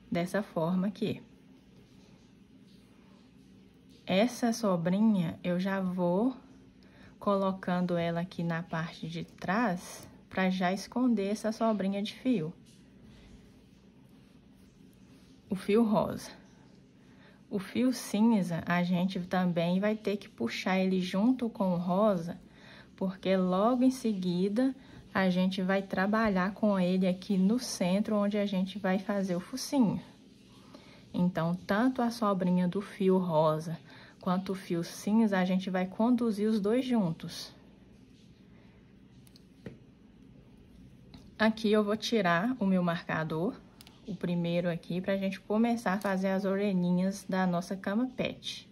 dessa forma aqui. Essa sobrinha, eu já vou colocando ela aqui na parte de trás, para já esconder essa sobrinha de fio. O fio rosa. O fio cinza, a gente também vai ter que puxar ele junto com o rosa, porque logo em seguida a gente vai trabalhar com ele aqui no centro, onde a gente vai fazer o focinho. Então, tanto a sobrinha do fio rosa quanto o fio cinza, a gente vai conduzir os dois juntos. Aqui eu vou tirar o meu marcador, o primeiro aqui, pra gente começar a fazer as orelhinhas da nossa cama pet.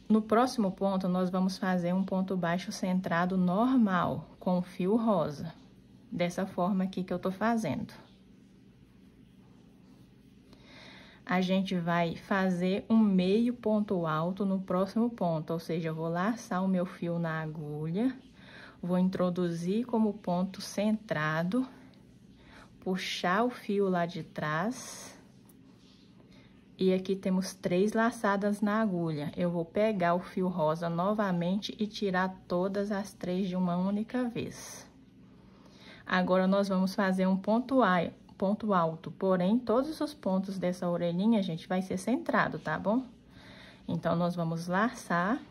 No próximo ponto, nós vamos fazer um ponto baixo centrado normal, com fio rosa. Dessa forma aqui que eu tô fazendo. A gente vai fazer um meio ponto alto no próximo ponto, ou seja, eu vou laçar o meu fio na agulha, vou introduzir como ponto centrado, puxar o fio lá de trás, e aqui temos 3 laçadas na agulha. Eu vou pegar o fio rosa novamente e tirar todas as 3 de uma única vez. Agora, nós vamos fazer um ponto alto, porém, todos os pontos dessa orelhinha, gente, vai ser centrado, tá bom? Então, nós vamos laçar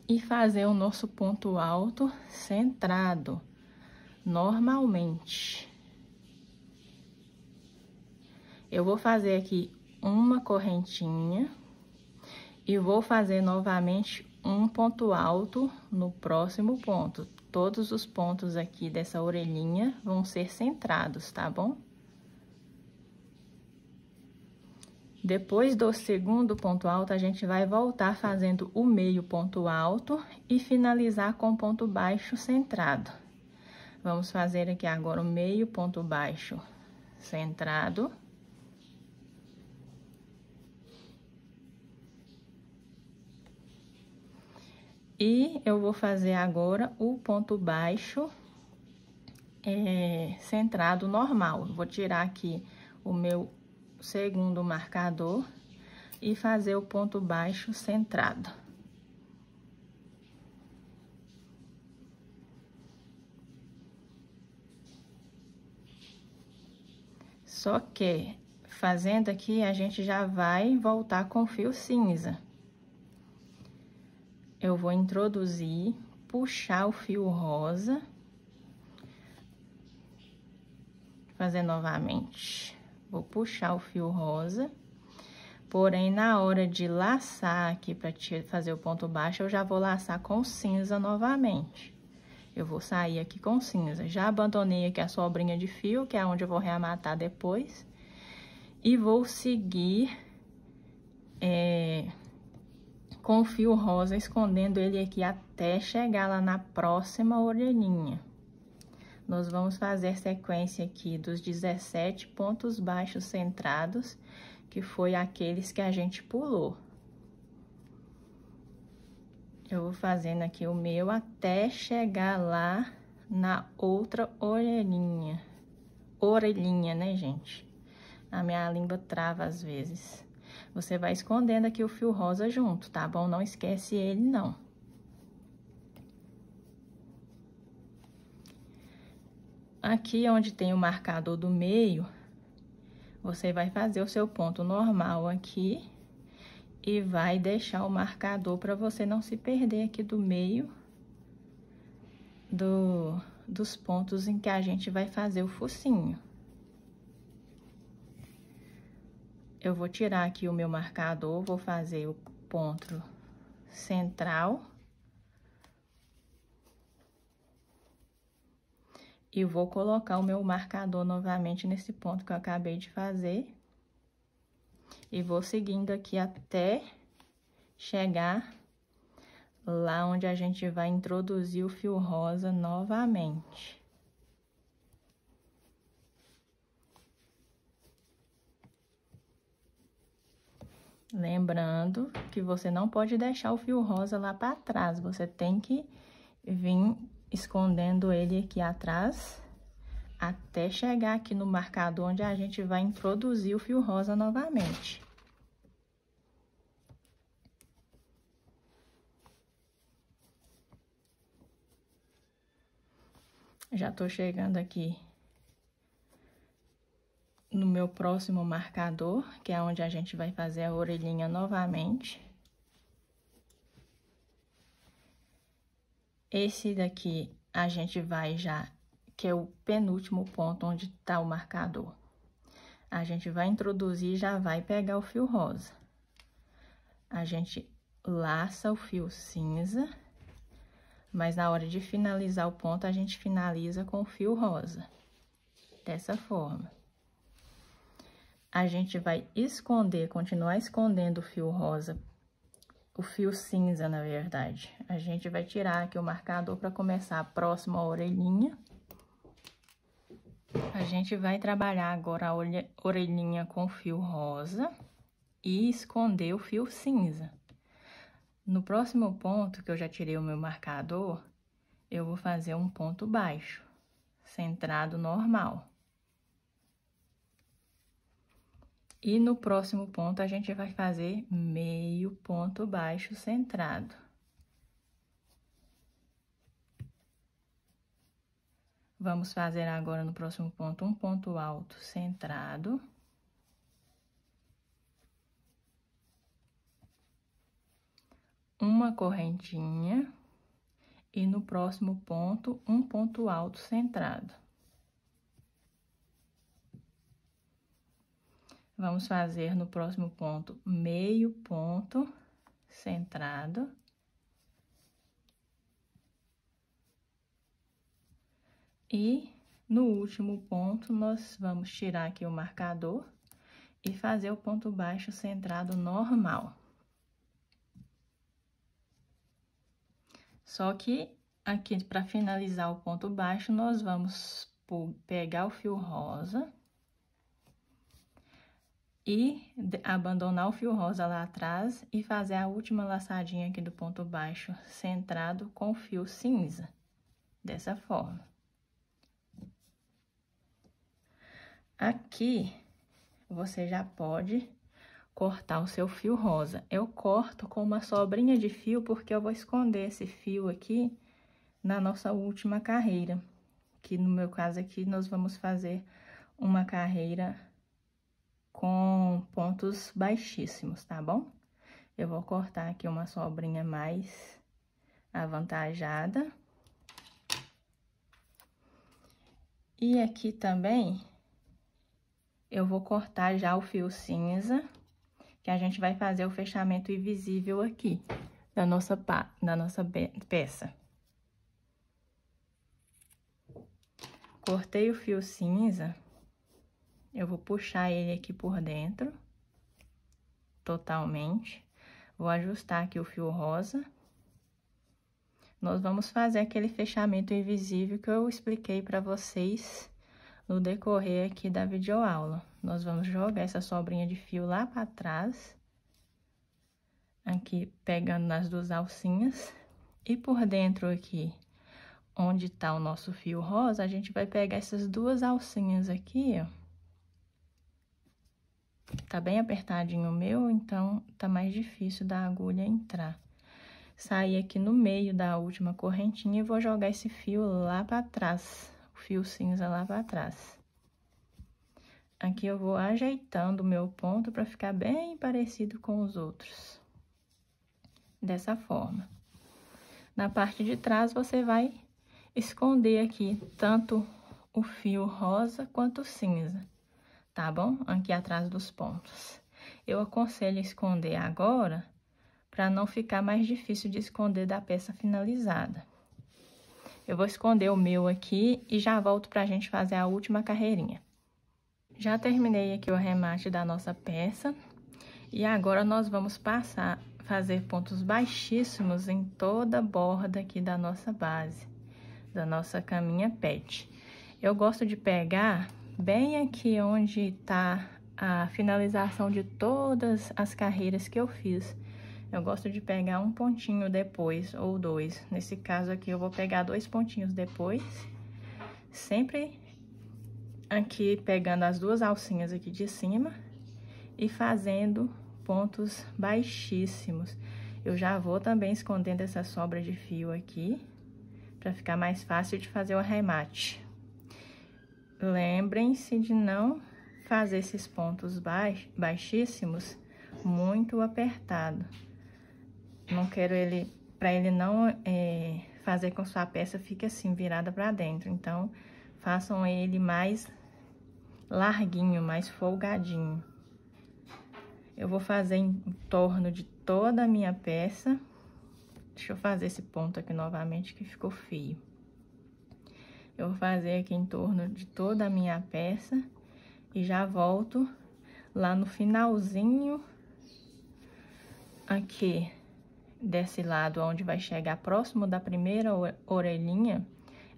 e fazer o nosso ponto alto centrado, normalmente. Eu vou fazer aqui uma correntinha e vou fazer novamente um ponto alto no próximo ponto. Todos os pontos aqui dessa orelhinha vão ser centrados, tá bom? Depois do segundo ponto alto, a gente vai voltar fazendo o meio ponto alto e finalizar com ponto baixo centrado. Vamos fazer aqui agora o meio ponto baixo centrado. E eu vou fazer agora o ponto baixo centrado normal. Vou tirar aqui o meu segundo marcador e fazer o ponto baixo centrado. Só que, fazendo aqui, a gente já vai voltar com fio cinza. Eu vou introduzir, puxar o fio rosa, fazer novamente. Vou puxar o fio rosa, porém, na hora de laçar aqui para fazer o ponto baixo, eu já vou laçar com cinza novamente. Eu vou sair aqui com cinza. Já abandonei aqui a sobrinha de fio, que é onde eu vou reamatar depois. E vou seguir com o fio rosa, escondendo ele aqui até chegar lá na próxima orelhinha. Nós vamos fazer sequência aqui dos 17 pontos baixos centrados, que foi aqueles que a gente pulou. Eu vou fazendo aqui o meu até chegar lá na outra orelhinha. Orelhinha, né, gente? A minha língua trava às vezes. Você vai escondendo aqui o fio rosa junto, tá bom? Não esquece ele, não. Aqui onde tem o marcador do meio, Você vai fazer o seu ponto normal aqui e vai deixar o marcador para você não se perder aqui do meio dos pontos em que a gente vai fazer o focinho. Eu vou tirar aqui o meu marcador, vou fazer o ponto central. E vou colocar o meu marcador novamente nesse ponto que eu acabei de fazer. E vou seguindo aqui até chegar lá onde a gente vai introduzir o fio rosa novamente. Lembrando que você não pode deixar o fio rosa lá para trás, você tem que vir escondendo ele aqui atrás, até chegar aqui no marcador onde a gente vai introduzir o fio rosa novamente. Já tô chegando aqui no meu próximo marcador, que é onde a gente vai fazer a orelhinha novamente. Esse daqui a gente vai já, que é o penúltimo ponto onde tá o marcador. A gente vai introduzir e já vai pegar o fio rosa. A gente laça o fio cinza, mas na hora de finalizar o ponto, a gente finaliza com o fio rosa. Dessa forma. A gente vai esconder, continuar escondendo o fio rosa, o fio cinza, na verdade. A gente vai tirar aqui o marcador para começar a próxima orelhinha. A gente vai trabalhar agora a orelhinha com fio rosa e esconder o fio cinza. No próximo ponto, que eu já tirei o meu marcador, eu vou fazer um ponto baixo, centrado normal. E no próximo ponto, a gente vai fazer meio ponto baixo centrado. Vamos fazer agora no próximo ponto um ponto alto centrado. Uma correntinha. E no próximo ponto, um ponto alto centrado. Vamos fazer no próximo ponto meio ponto centrado. E no último ponto, nós vamos tirar aqui o marcador e fazer o ponto baixo centrado normal. Só que aqui, para finalizar o ponto baixo, nós vamos pegar o fio rosa e abandonar o fio rosa lá atrás e fazer a última laçadinha aqui do ponto baixo centrado com o fio cinza, dessa forma. Aqui, você já pode cortar o seu fio rosa. Eu corto com uma sobrinha de fio, porque eu vou esconder esse fio aqui na nossa última carreira. Que no meu caso aqui, nós vamos fazer uma carreira com pontos baixíssimos, tá bom? Eu vou cortar aqui uma sobrinha mais avantajada. E aqui também, eu vou cortar já o fio cinza, que a gente vai fazer o fechamento invisível aqui, da nossa peça. Cortei o fio cinza, eu vou puxar ele aqui por dentro, totalmente. Vou ajustar aqui o fio rosa. Nós vamos fazer aquele fechamento invisível que eu expliquei para vocês no decorrer aqui da videoaula. Nós vamos jogar essa sobrinha de fio lá para trás, aqui pegando nas duas alcinhas, e por dentro aqui, onde tá o nosso fio rosa, a gente vai pegar essas duas alcinhas aqui, ó. Tá bem apertadinho o meu, então tá mais difícil da agulha entrar. Sair aqui no meio da última correntinha e vou jogar esse fio lá pra trás, o fio cinza lá pra trás. aqui eu vou ajeitando o meu ponto para ficar bem parecido com os outros. Dessa forma. Na parte de trás, você vai esconder aqui tanto o fio rosa quanto o cinza, tá bom? Aqui atrás dos pontos. Eu aconselho esconder agora, para não ficar mais difícil de esconder da peça finalizada. Eu vou esconder o meu aqui e já volto pra gente fazer a última carreirinha. Já terminei aqui o arremate da nossa peça. E agora, nós vamos fazer pontos baixíssimos em toda a borda aqui da nossa base, da nossa caminha pet. Eu gosto de pegar bem aqui onde tá a finalização de todas as carreiras que eu fiz. Eu gosto de pegar um pontinho depois, ou dois. Nesse caso aqui, eu vou pegar 2 pontinhos depois. Sempre aqui pegando as 2 alcinhas aqui de cima e fazendo pontos baixíssimos. Eu já vou também escondendo essa sobra de fio aqui, para ficar mais fácil de fazer o arremate. Lembrem-se de não fazer esses pontos baixíssimos muito apertado. Não quero para ele não fazer com que sua peça fique assim, virada para dentro. Então, façam ele mais larguinho, mais folgadinho. Eu vou fazer em torno de toda a minha peça. Deixa eu fazer esse ponto aqui novamente, que ficou feio. Eu vou fazer aqui em torno de toda a minha peça e já volto lá no finalzinho aqui desse lado, onde vai chegar próximo da primeira orelhinha.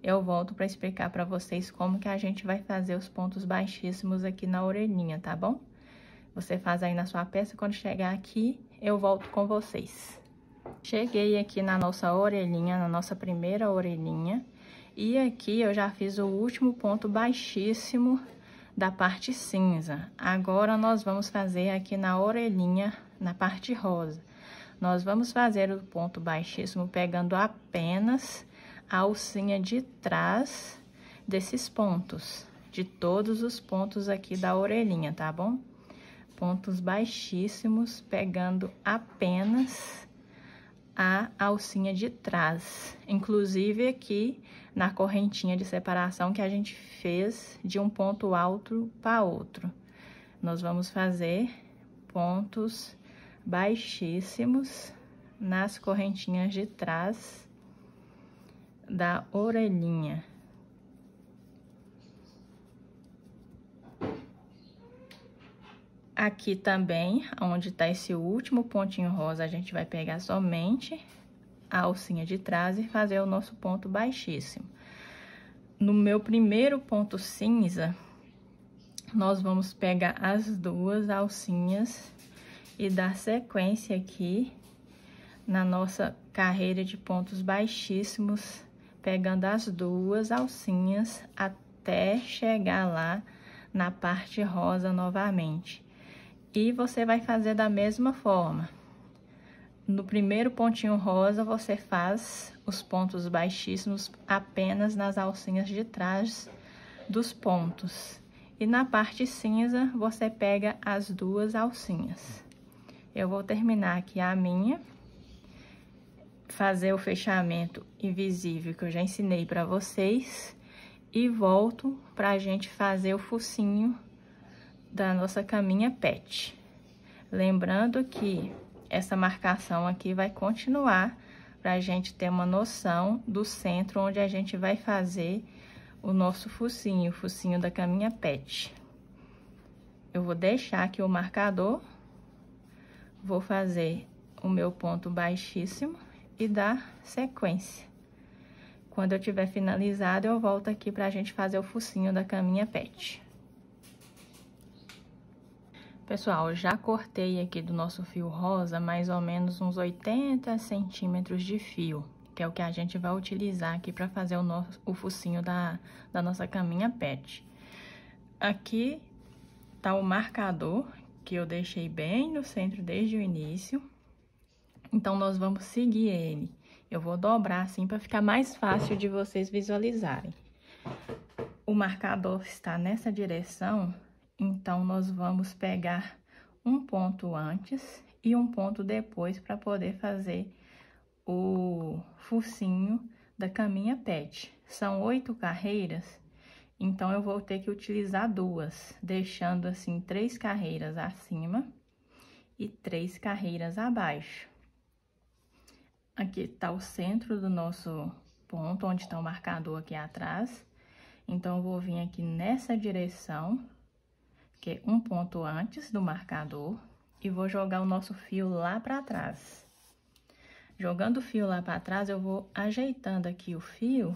Eu volto para explicar para vocês como que a gente vai fazer os pontos baixíssimos aqui na orelhinha, tá bom? Você faz aí na sua peça, quando chegar aqui, eu volto com vocês. Cheguei aqui na nossa orelhinha, na nossa primeira orelhinha, e aqui eu já fiz o último ponto baixíssimo da parte cinza. Agora, nós vamos fazer aqui na orelhinha, na parte rosa. Nós vamos fazer o ponto baixíssimo pegando apenas a alcinha de trás desses pontos, de todos os pontos aqui da orelhinha, tá bom? Pontos baixíssimos, pegando apenas a alcinha de trás. Inclusive aqui na correntinha de separação que a gente fez de um ponto alto para outro. Nós vamos fazer pontos baixíssimos nas correntinhas de trás da orelhinha. Aqui também, onde tá esse último pontinho rosa, a gente vai pegar somente a alcinha de trás e fazer o nosso ponto baixíssimo. No meu primeiro ponto cinza, nós vamos pegar as 2 alcinhas e dar sequência aqui na nossa carreira de pontos baixíssimos, pegando as 2 alcinhas até chegar lá na parte rosa novamente. E você vai fazer da mesma forma. No primeiro pontinho rosa, você faz os pontos baixíssimos apenas nas alcinhas de trás dos pontos. E na parte cinza, você pega as 2 alcinhas. Eu vou terminar aqui a minha, fazer o fechamento invisível que eu já ensinei para vocês e volto pra gente fazer o focinho da nossa caminha pet. Lembrando que essa marcação aqui vai continuar pra gente ter uma noção do centro onde a gente vai fazer o nosso focinho, o focinho da caminha pet. Eu vou deixar aqui o marcador, vou fazer o meu ponto baixíssimo e dar sequência. Quando eu tiver finalizado, eu volto aqui pra gente fazer o focinho da caminha pet. Pessoal, eu já cortei aqui do nosso fio rosa mais ou menos uns 80 centímetros de fio, que é o que a gente vai utilizar aqui para fazer o focinho da nossa caminha pet. Aqui tá o marcador, que eu deixei bem no centro desde o início. Então, nós vamos seguir ele. Eu vou dobrar assim para ficar mais fácil de vocês visualizarem. O marcador está nessa direção, Então, nós vamos pegar um ponto antes e um ponto depois para poder fazer o focinho da caminha pet. São 8 carreiras, então eu vou ter que utilizar 2, deixando assim 3 carreiras acima e 3 carreiras abaixo. Aqui tá o centro do nosso ponto, onde está o marcador aqui atrás. Então, eu vou vir aqui nessa direção, que é um ponto antes do marcador, e vou jogar o nosso fio lá para trás. Jogando o fio lá para trás, eu vou ajeitando aqui o fio.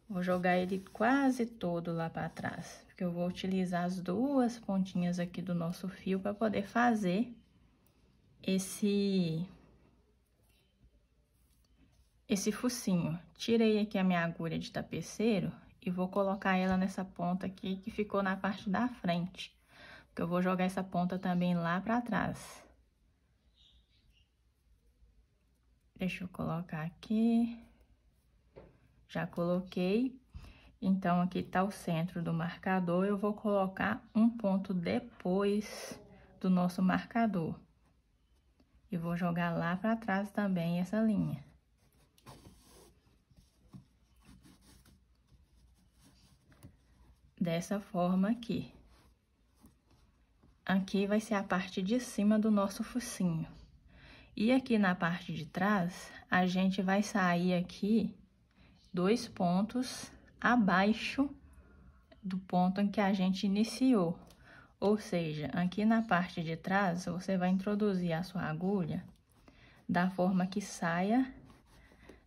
Vou jogar ele quase todo lá para trás, porque eu vou utilizar as 2 pontinhas aqui do nosso fio para poder fazer esse focinho. Tirei aqui a minha agulha de tapeceiro e vou colocar ela nessa ponta aqui que ficou na parte da frente, porque eu vou jogar essa ponta também lá para trás. Deixa eu colocar aqui. Já coloquei. Então, aqui tá o centro do marcador. Eu vou colocar um ponto depois do nosso marcador. E vou jogar lá para trás também essa linha. Dessa forma aqui. Aqui vai ser a parte de cima do nosso focinho. E aqui na parte de trás, a gente vai sair aqui 2 pontos abaixo do ponto em que a gente iniciou. Ou seja, aqui na parte de trás, você vai introduzir a sua agulha da forma que saia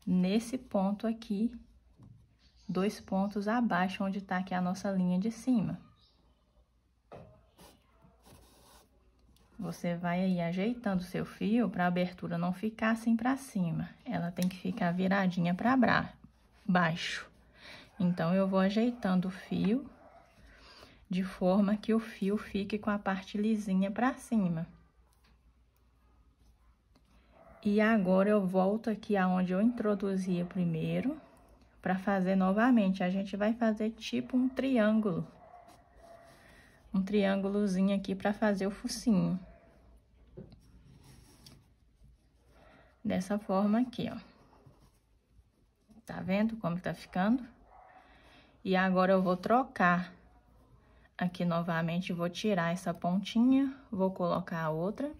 nesse ponto aqui, 2 pontos abaixo, onde tá aqui a nossa linha de cima. Você vai aí ajeitando o seu fio para a abertura não ficar assim para cima. Ela tem que ficar viradinha para baixo. Então, eu vou ajeitando o fio de forma que o fio fique com a parte lisinha para cima. E agora, eu volto aqui aonde eu introduzi primeiro, para fazer novamente. A gente vai fazer tipo um triângulo. Um triângulozinho aqui para fazer o focinho. Dessa forma aqui, ó. Tá vendo como tá ficando? E agora, eu vou trocar aqui novamente, vou tirar essa pontinha, vou colocar a outra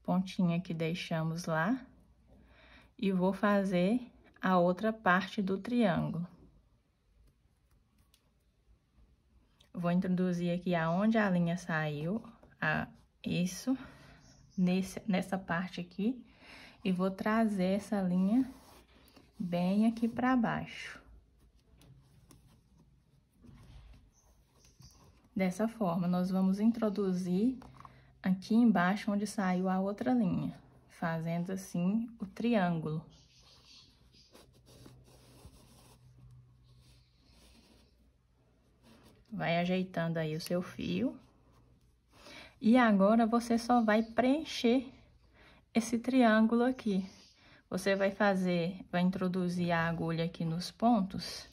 pontinha que deixamos lá e vou fazer a outra parte do triângulo. Vou introduzir aqui aonde a linha saiu, nessa parte aqui, e vou trazer essa linha bem aqui para baixo. Dessa forma, nós vamos introduzir aqui embaixo onde saiu a outra linha, fazendo assim o triângulo. Vai ajeitando aí o seu fio. E agora, você só vai preencher esse triângulo aqui. Você vai introduzir a agulha aqui nos pontos.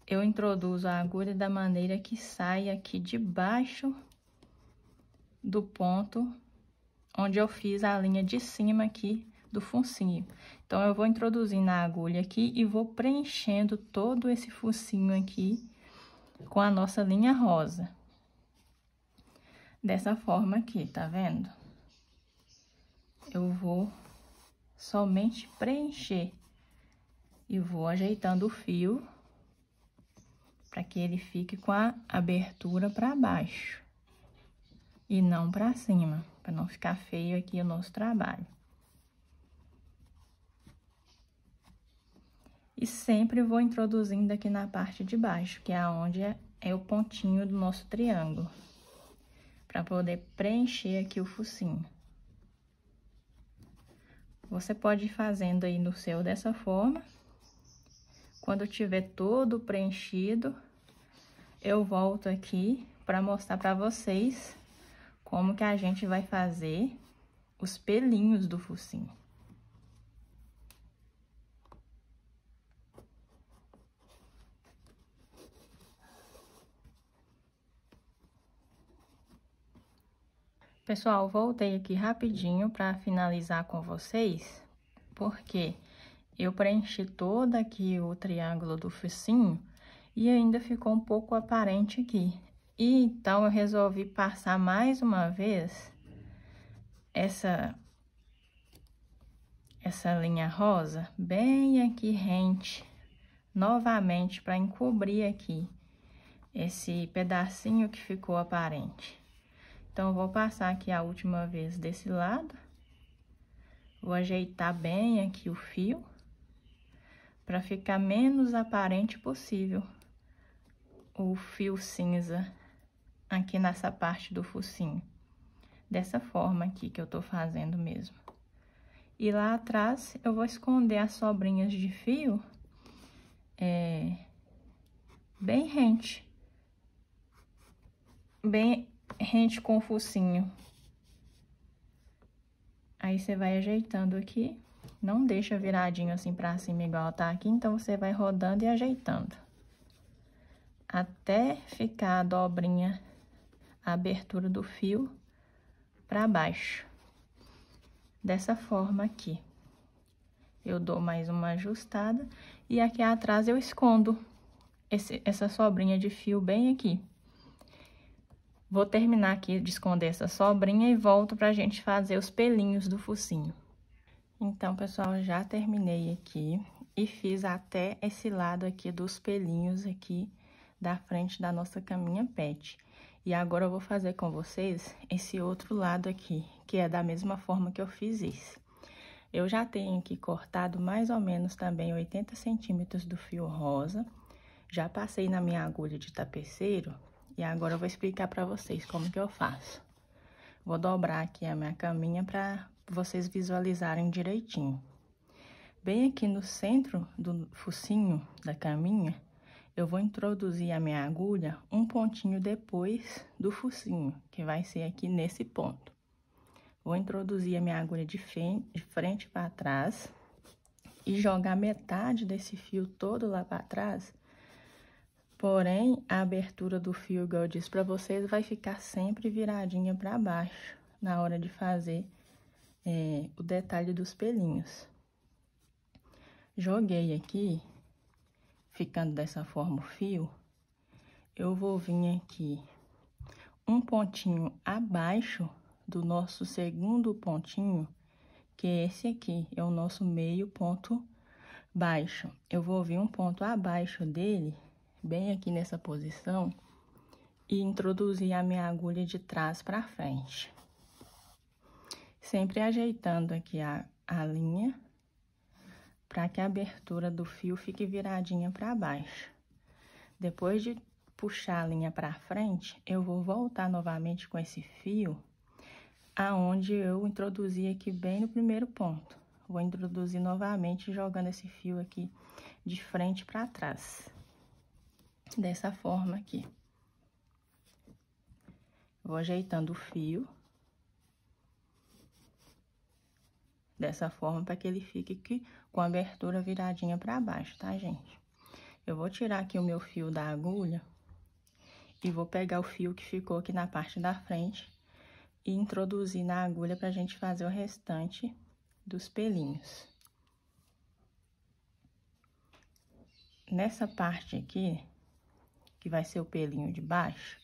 Eu introduzo a agulha da maneira que sai aqui debaixo do ponto onde eu fiz a linha de cima aqui do focinho. Então, eu vou introduzindo a agulha aqui e vou preenchendo todo esse focinho aqui com a nossa linha rosa. Dessa forma aqui, tá vendo? Eu vou somente preencher e vou ajeitando o fio para que ele fique com a abertura para baixo e não para cima, para não ficar feio aqui o nosso trabalho. E sempre vou introduzindo aqui na parte de baixo, que é onde é o pontinho do nosso triângulo, para poder preencher aqui o focinho. Você pode ir fazendo aí no seu dessa forma. Quando tiver todo preenchido, eu volto aqui para mostrar para vocês como que a gente vai fazer os pelinhos do focinho. Pessoal, voltei aqui rapidinho para finalizar com vocês, porque eu preenchi todo aqui o triângulo do focinho e ainda ficou um pouco aparente aqui. E então, eu resolvi passar mais uma vez essa linha rosa bem aqui rente, novamente, para encobrir aqui esse pedacinho que ficou aparente. Então, eu vou passar aqui a última vez desse lado. Vou ajeitar bem aqui o fio, para ficar menos aparente possível o fio cinza aqui nessa parte do focinho. Dessa forma aqui que eu tô fazendo mesmo. E lá atrás, eu vou esconder as sobrinhas de fio, bem rente com o focinho. Aí, você vai ajeitando aqui, não deixa viradinho assim pra cima igual tá aqui, então, você vai rodando e ajeitando. Até ficar a dobrinha, a abertura do fio pra baixo. Dessa forma aqui. Eu dou mais uma ajustada e aqui atrás eu escondo essa sobrinha de fio bem aqui. Vou terminar aqui de esconder essa sobrinha e volto pra gente fazer os pelinhos do focinho. Então, pessoal, já terminei aqui e fiz até esse lado aqui dos pelinhos aqui da frente da nossa caminha pet. E agora eu vou fazer com vocês esse outro lado aqui, que é da mesma forma que eu fiz esse. Eu já tenho aqui cortado mais ou menos também 80 centímetros do fio rosa. Já passei na minha agulha de tapeceiro. E agora eu vou explicar pra vocês como que eu faço. Vou dobrar aqui a minha caminha pra vocês visualizarem direitinho. Bem aqui no centro do focinho da caminha, eu vou introduzir a minha agulha um pontinho depois do focinho, que vai ser aqui nesse ponto. Vou introduzir a minha agulha de frente para trás e jogar metade desse fio todo lá para trás. Porém, a abertura do fio, igual eu disse para vocês, vai ficar sempre viradinha para baixo na hora de fazer o detalhe dos pelinhos. Joguei aqui, ficando dessa forma o fio, eu vou vir aqui um pontinho abaixo do nosso segundo pontinho, que é esse aqui, é o nosso meio ponto baixo. Eu vou vir um ponto abaixo dele, bem aqui nessa posição, e introduzir a minha agulha de trás para frente. Sempre ajeitando aqui a linha, para que a abertura do fio fique viradinha para baixo. Depois de puxar a linha para frente, eu vou voltar novamente com esse fio, aonde eu introduzi aqui bem no primeiro ponto. Vou introduzir novamente, jogando esse fio aqui de frente para trás. Dessa forma aqui. Vou ajeitando o fio. Dessa forma, para que ele fique aqui com a abertura viradinha para baixo, tá, gente? Eu vou tirar aqui o meu fio da agulha e vou pegar o fio que ficou aqui na parte da frente e introduzir na agulha pra gente fazer o restante dos pelinhos. Nessa parte aqui, que vai ser o pelinho de baixo,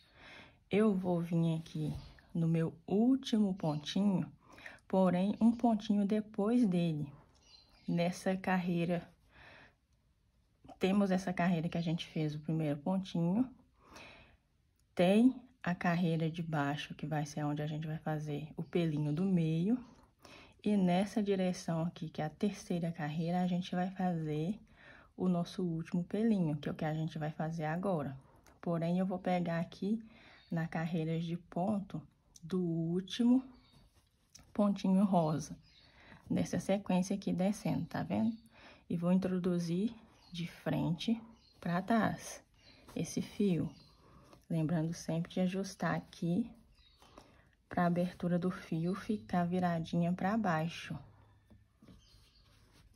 eu vou vir aqui no meu último pontinho, porém, um pontinho depois dele. Nessa carreira, temos essa carreira que a gente fez o primeiro pontinho, tem a carreira de baixo, que vai ser onde a gente vai fazer o pelinho do meio, e nessa direção aqui, que é a terceira carreira, a gente vai fazer o nosso último pelinho, que é o que a gente vai fazer agora. Porém, eu vou pegar aqui na carreira de ponto do último pontinho rosa, nessa sequência aqui descendo, tá vendo? E vou introduzir de frente para trás esse fio, lembrando sempre de ajustar aqui para a abertura do fio ficar viradinha para baixo.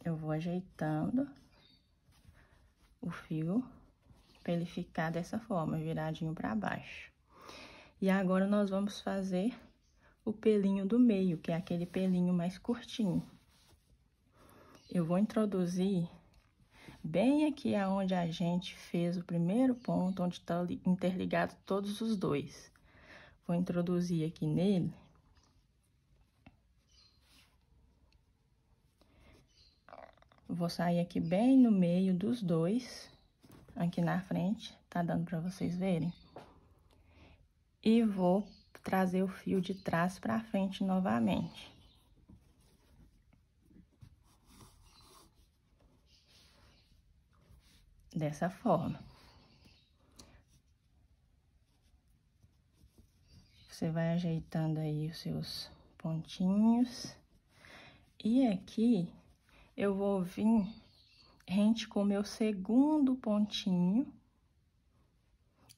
Eu vou ajeitando o fio para ele ficar dessa forma, viradinho para baixo. E agora, nós vamos fazer o pelinho do meio, que é aquele pelinho mais curtinho. Eu vou introduzir bem aqui aonde a gente fez o primeiro ponto, onde tá interligado todos os dois. Vou introduzir aqui nele. Vou sair aqui bem no meio dos dois, aqui na frente, tá dando pra vocês verem. E vou trazer o fio de trás pra frente novamente. Dessa forma. Você vai ajeitando aí os seus pontinhos. E aqui, eu vou vir rente com o meu segundo pontinho.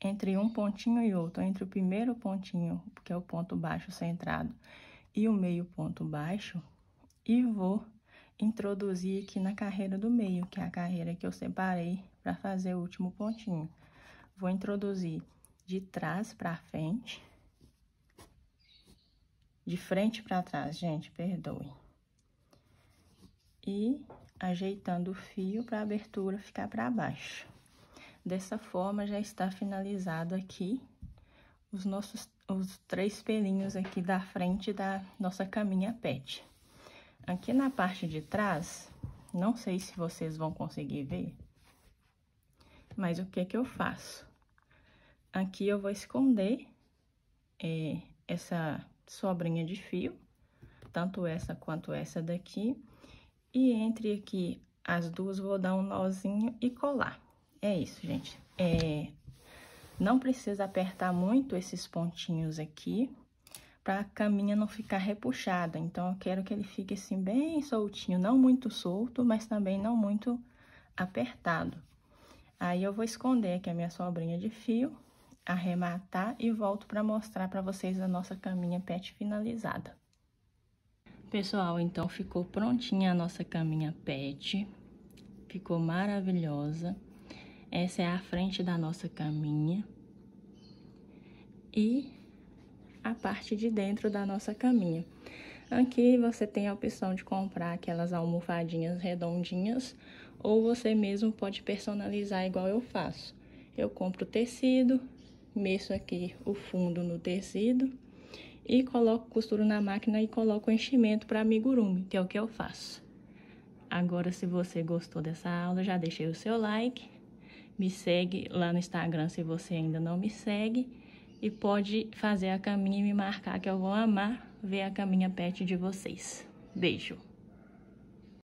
Entre um pontinho e outro, entre o primeiro pontinho, que é o ponto baixo centrado, e o meio ponto baixo. E vou introduzir aqui na carreira do meio, que é a carreira que eu separei para fazer o último pontinho. Vou introduzir de trás para frente. De frente para trás, gente, perdoe. E ajeitando o fio para a abertura ficar para baixo. Dessa forma, já está finalizado aqui os 3 pelinhos aqui da frente da nossa caminha pet. Aqui na parte de trás, não sei se vocês vão conseguir ver, mas o que que eu faço? Aqui eu vou esconder essa sobrinha de fio, tanto essa quanto essa daqui, e entre aqui as duas vou dar um nozinho e colar. É isso, gente. Não precisa apertar muito esses pontinhos aqui, para a caminha não ficar repuxada. Então, eu quero que ele fique assim bem soltinho, não muito solto, mas também não muito apertado. Aí, eu vou esconder aqui a minha sobrinha de fio, arrematar e volto para mostrar para vocês a nossa caminha pet finalizada. Pessoal, então, ficou prontinha a nossa caminha pet. Ficou maravilhosa. Essa é a frente da nossa caminha. E a parte de dentro da nossa caminha. Aqui você tem a opção de comprar aquelas almofadinhas redondinhas, ou você mesmo pode personalizar igual eu faço. Eu compro o tecido, mexo aqui o fundo no tecido e costuro na máquina e coloco o enchimento para amigurumi, que é o que eu faço. Agora, se você gostou dessa aula, já deixei o seu like, me segue lá no Instagram se você ainda não me segue. E pode fazer a caminha e me marcar, que eu vou amar ver a caminha pet de vocês. Beijo!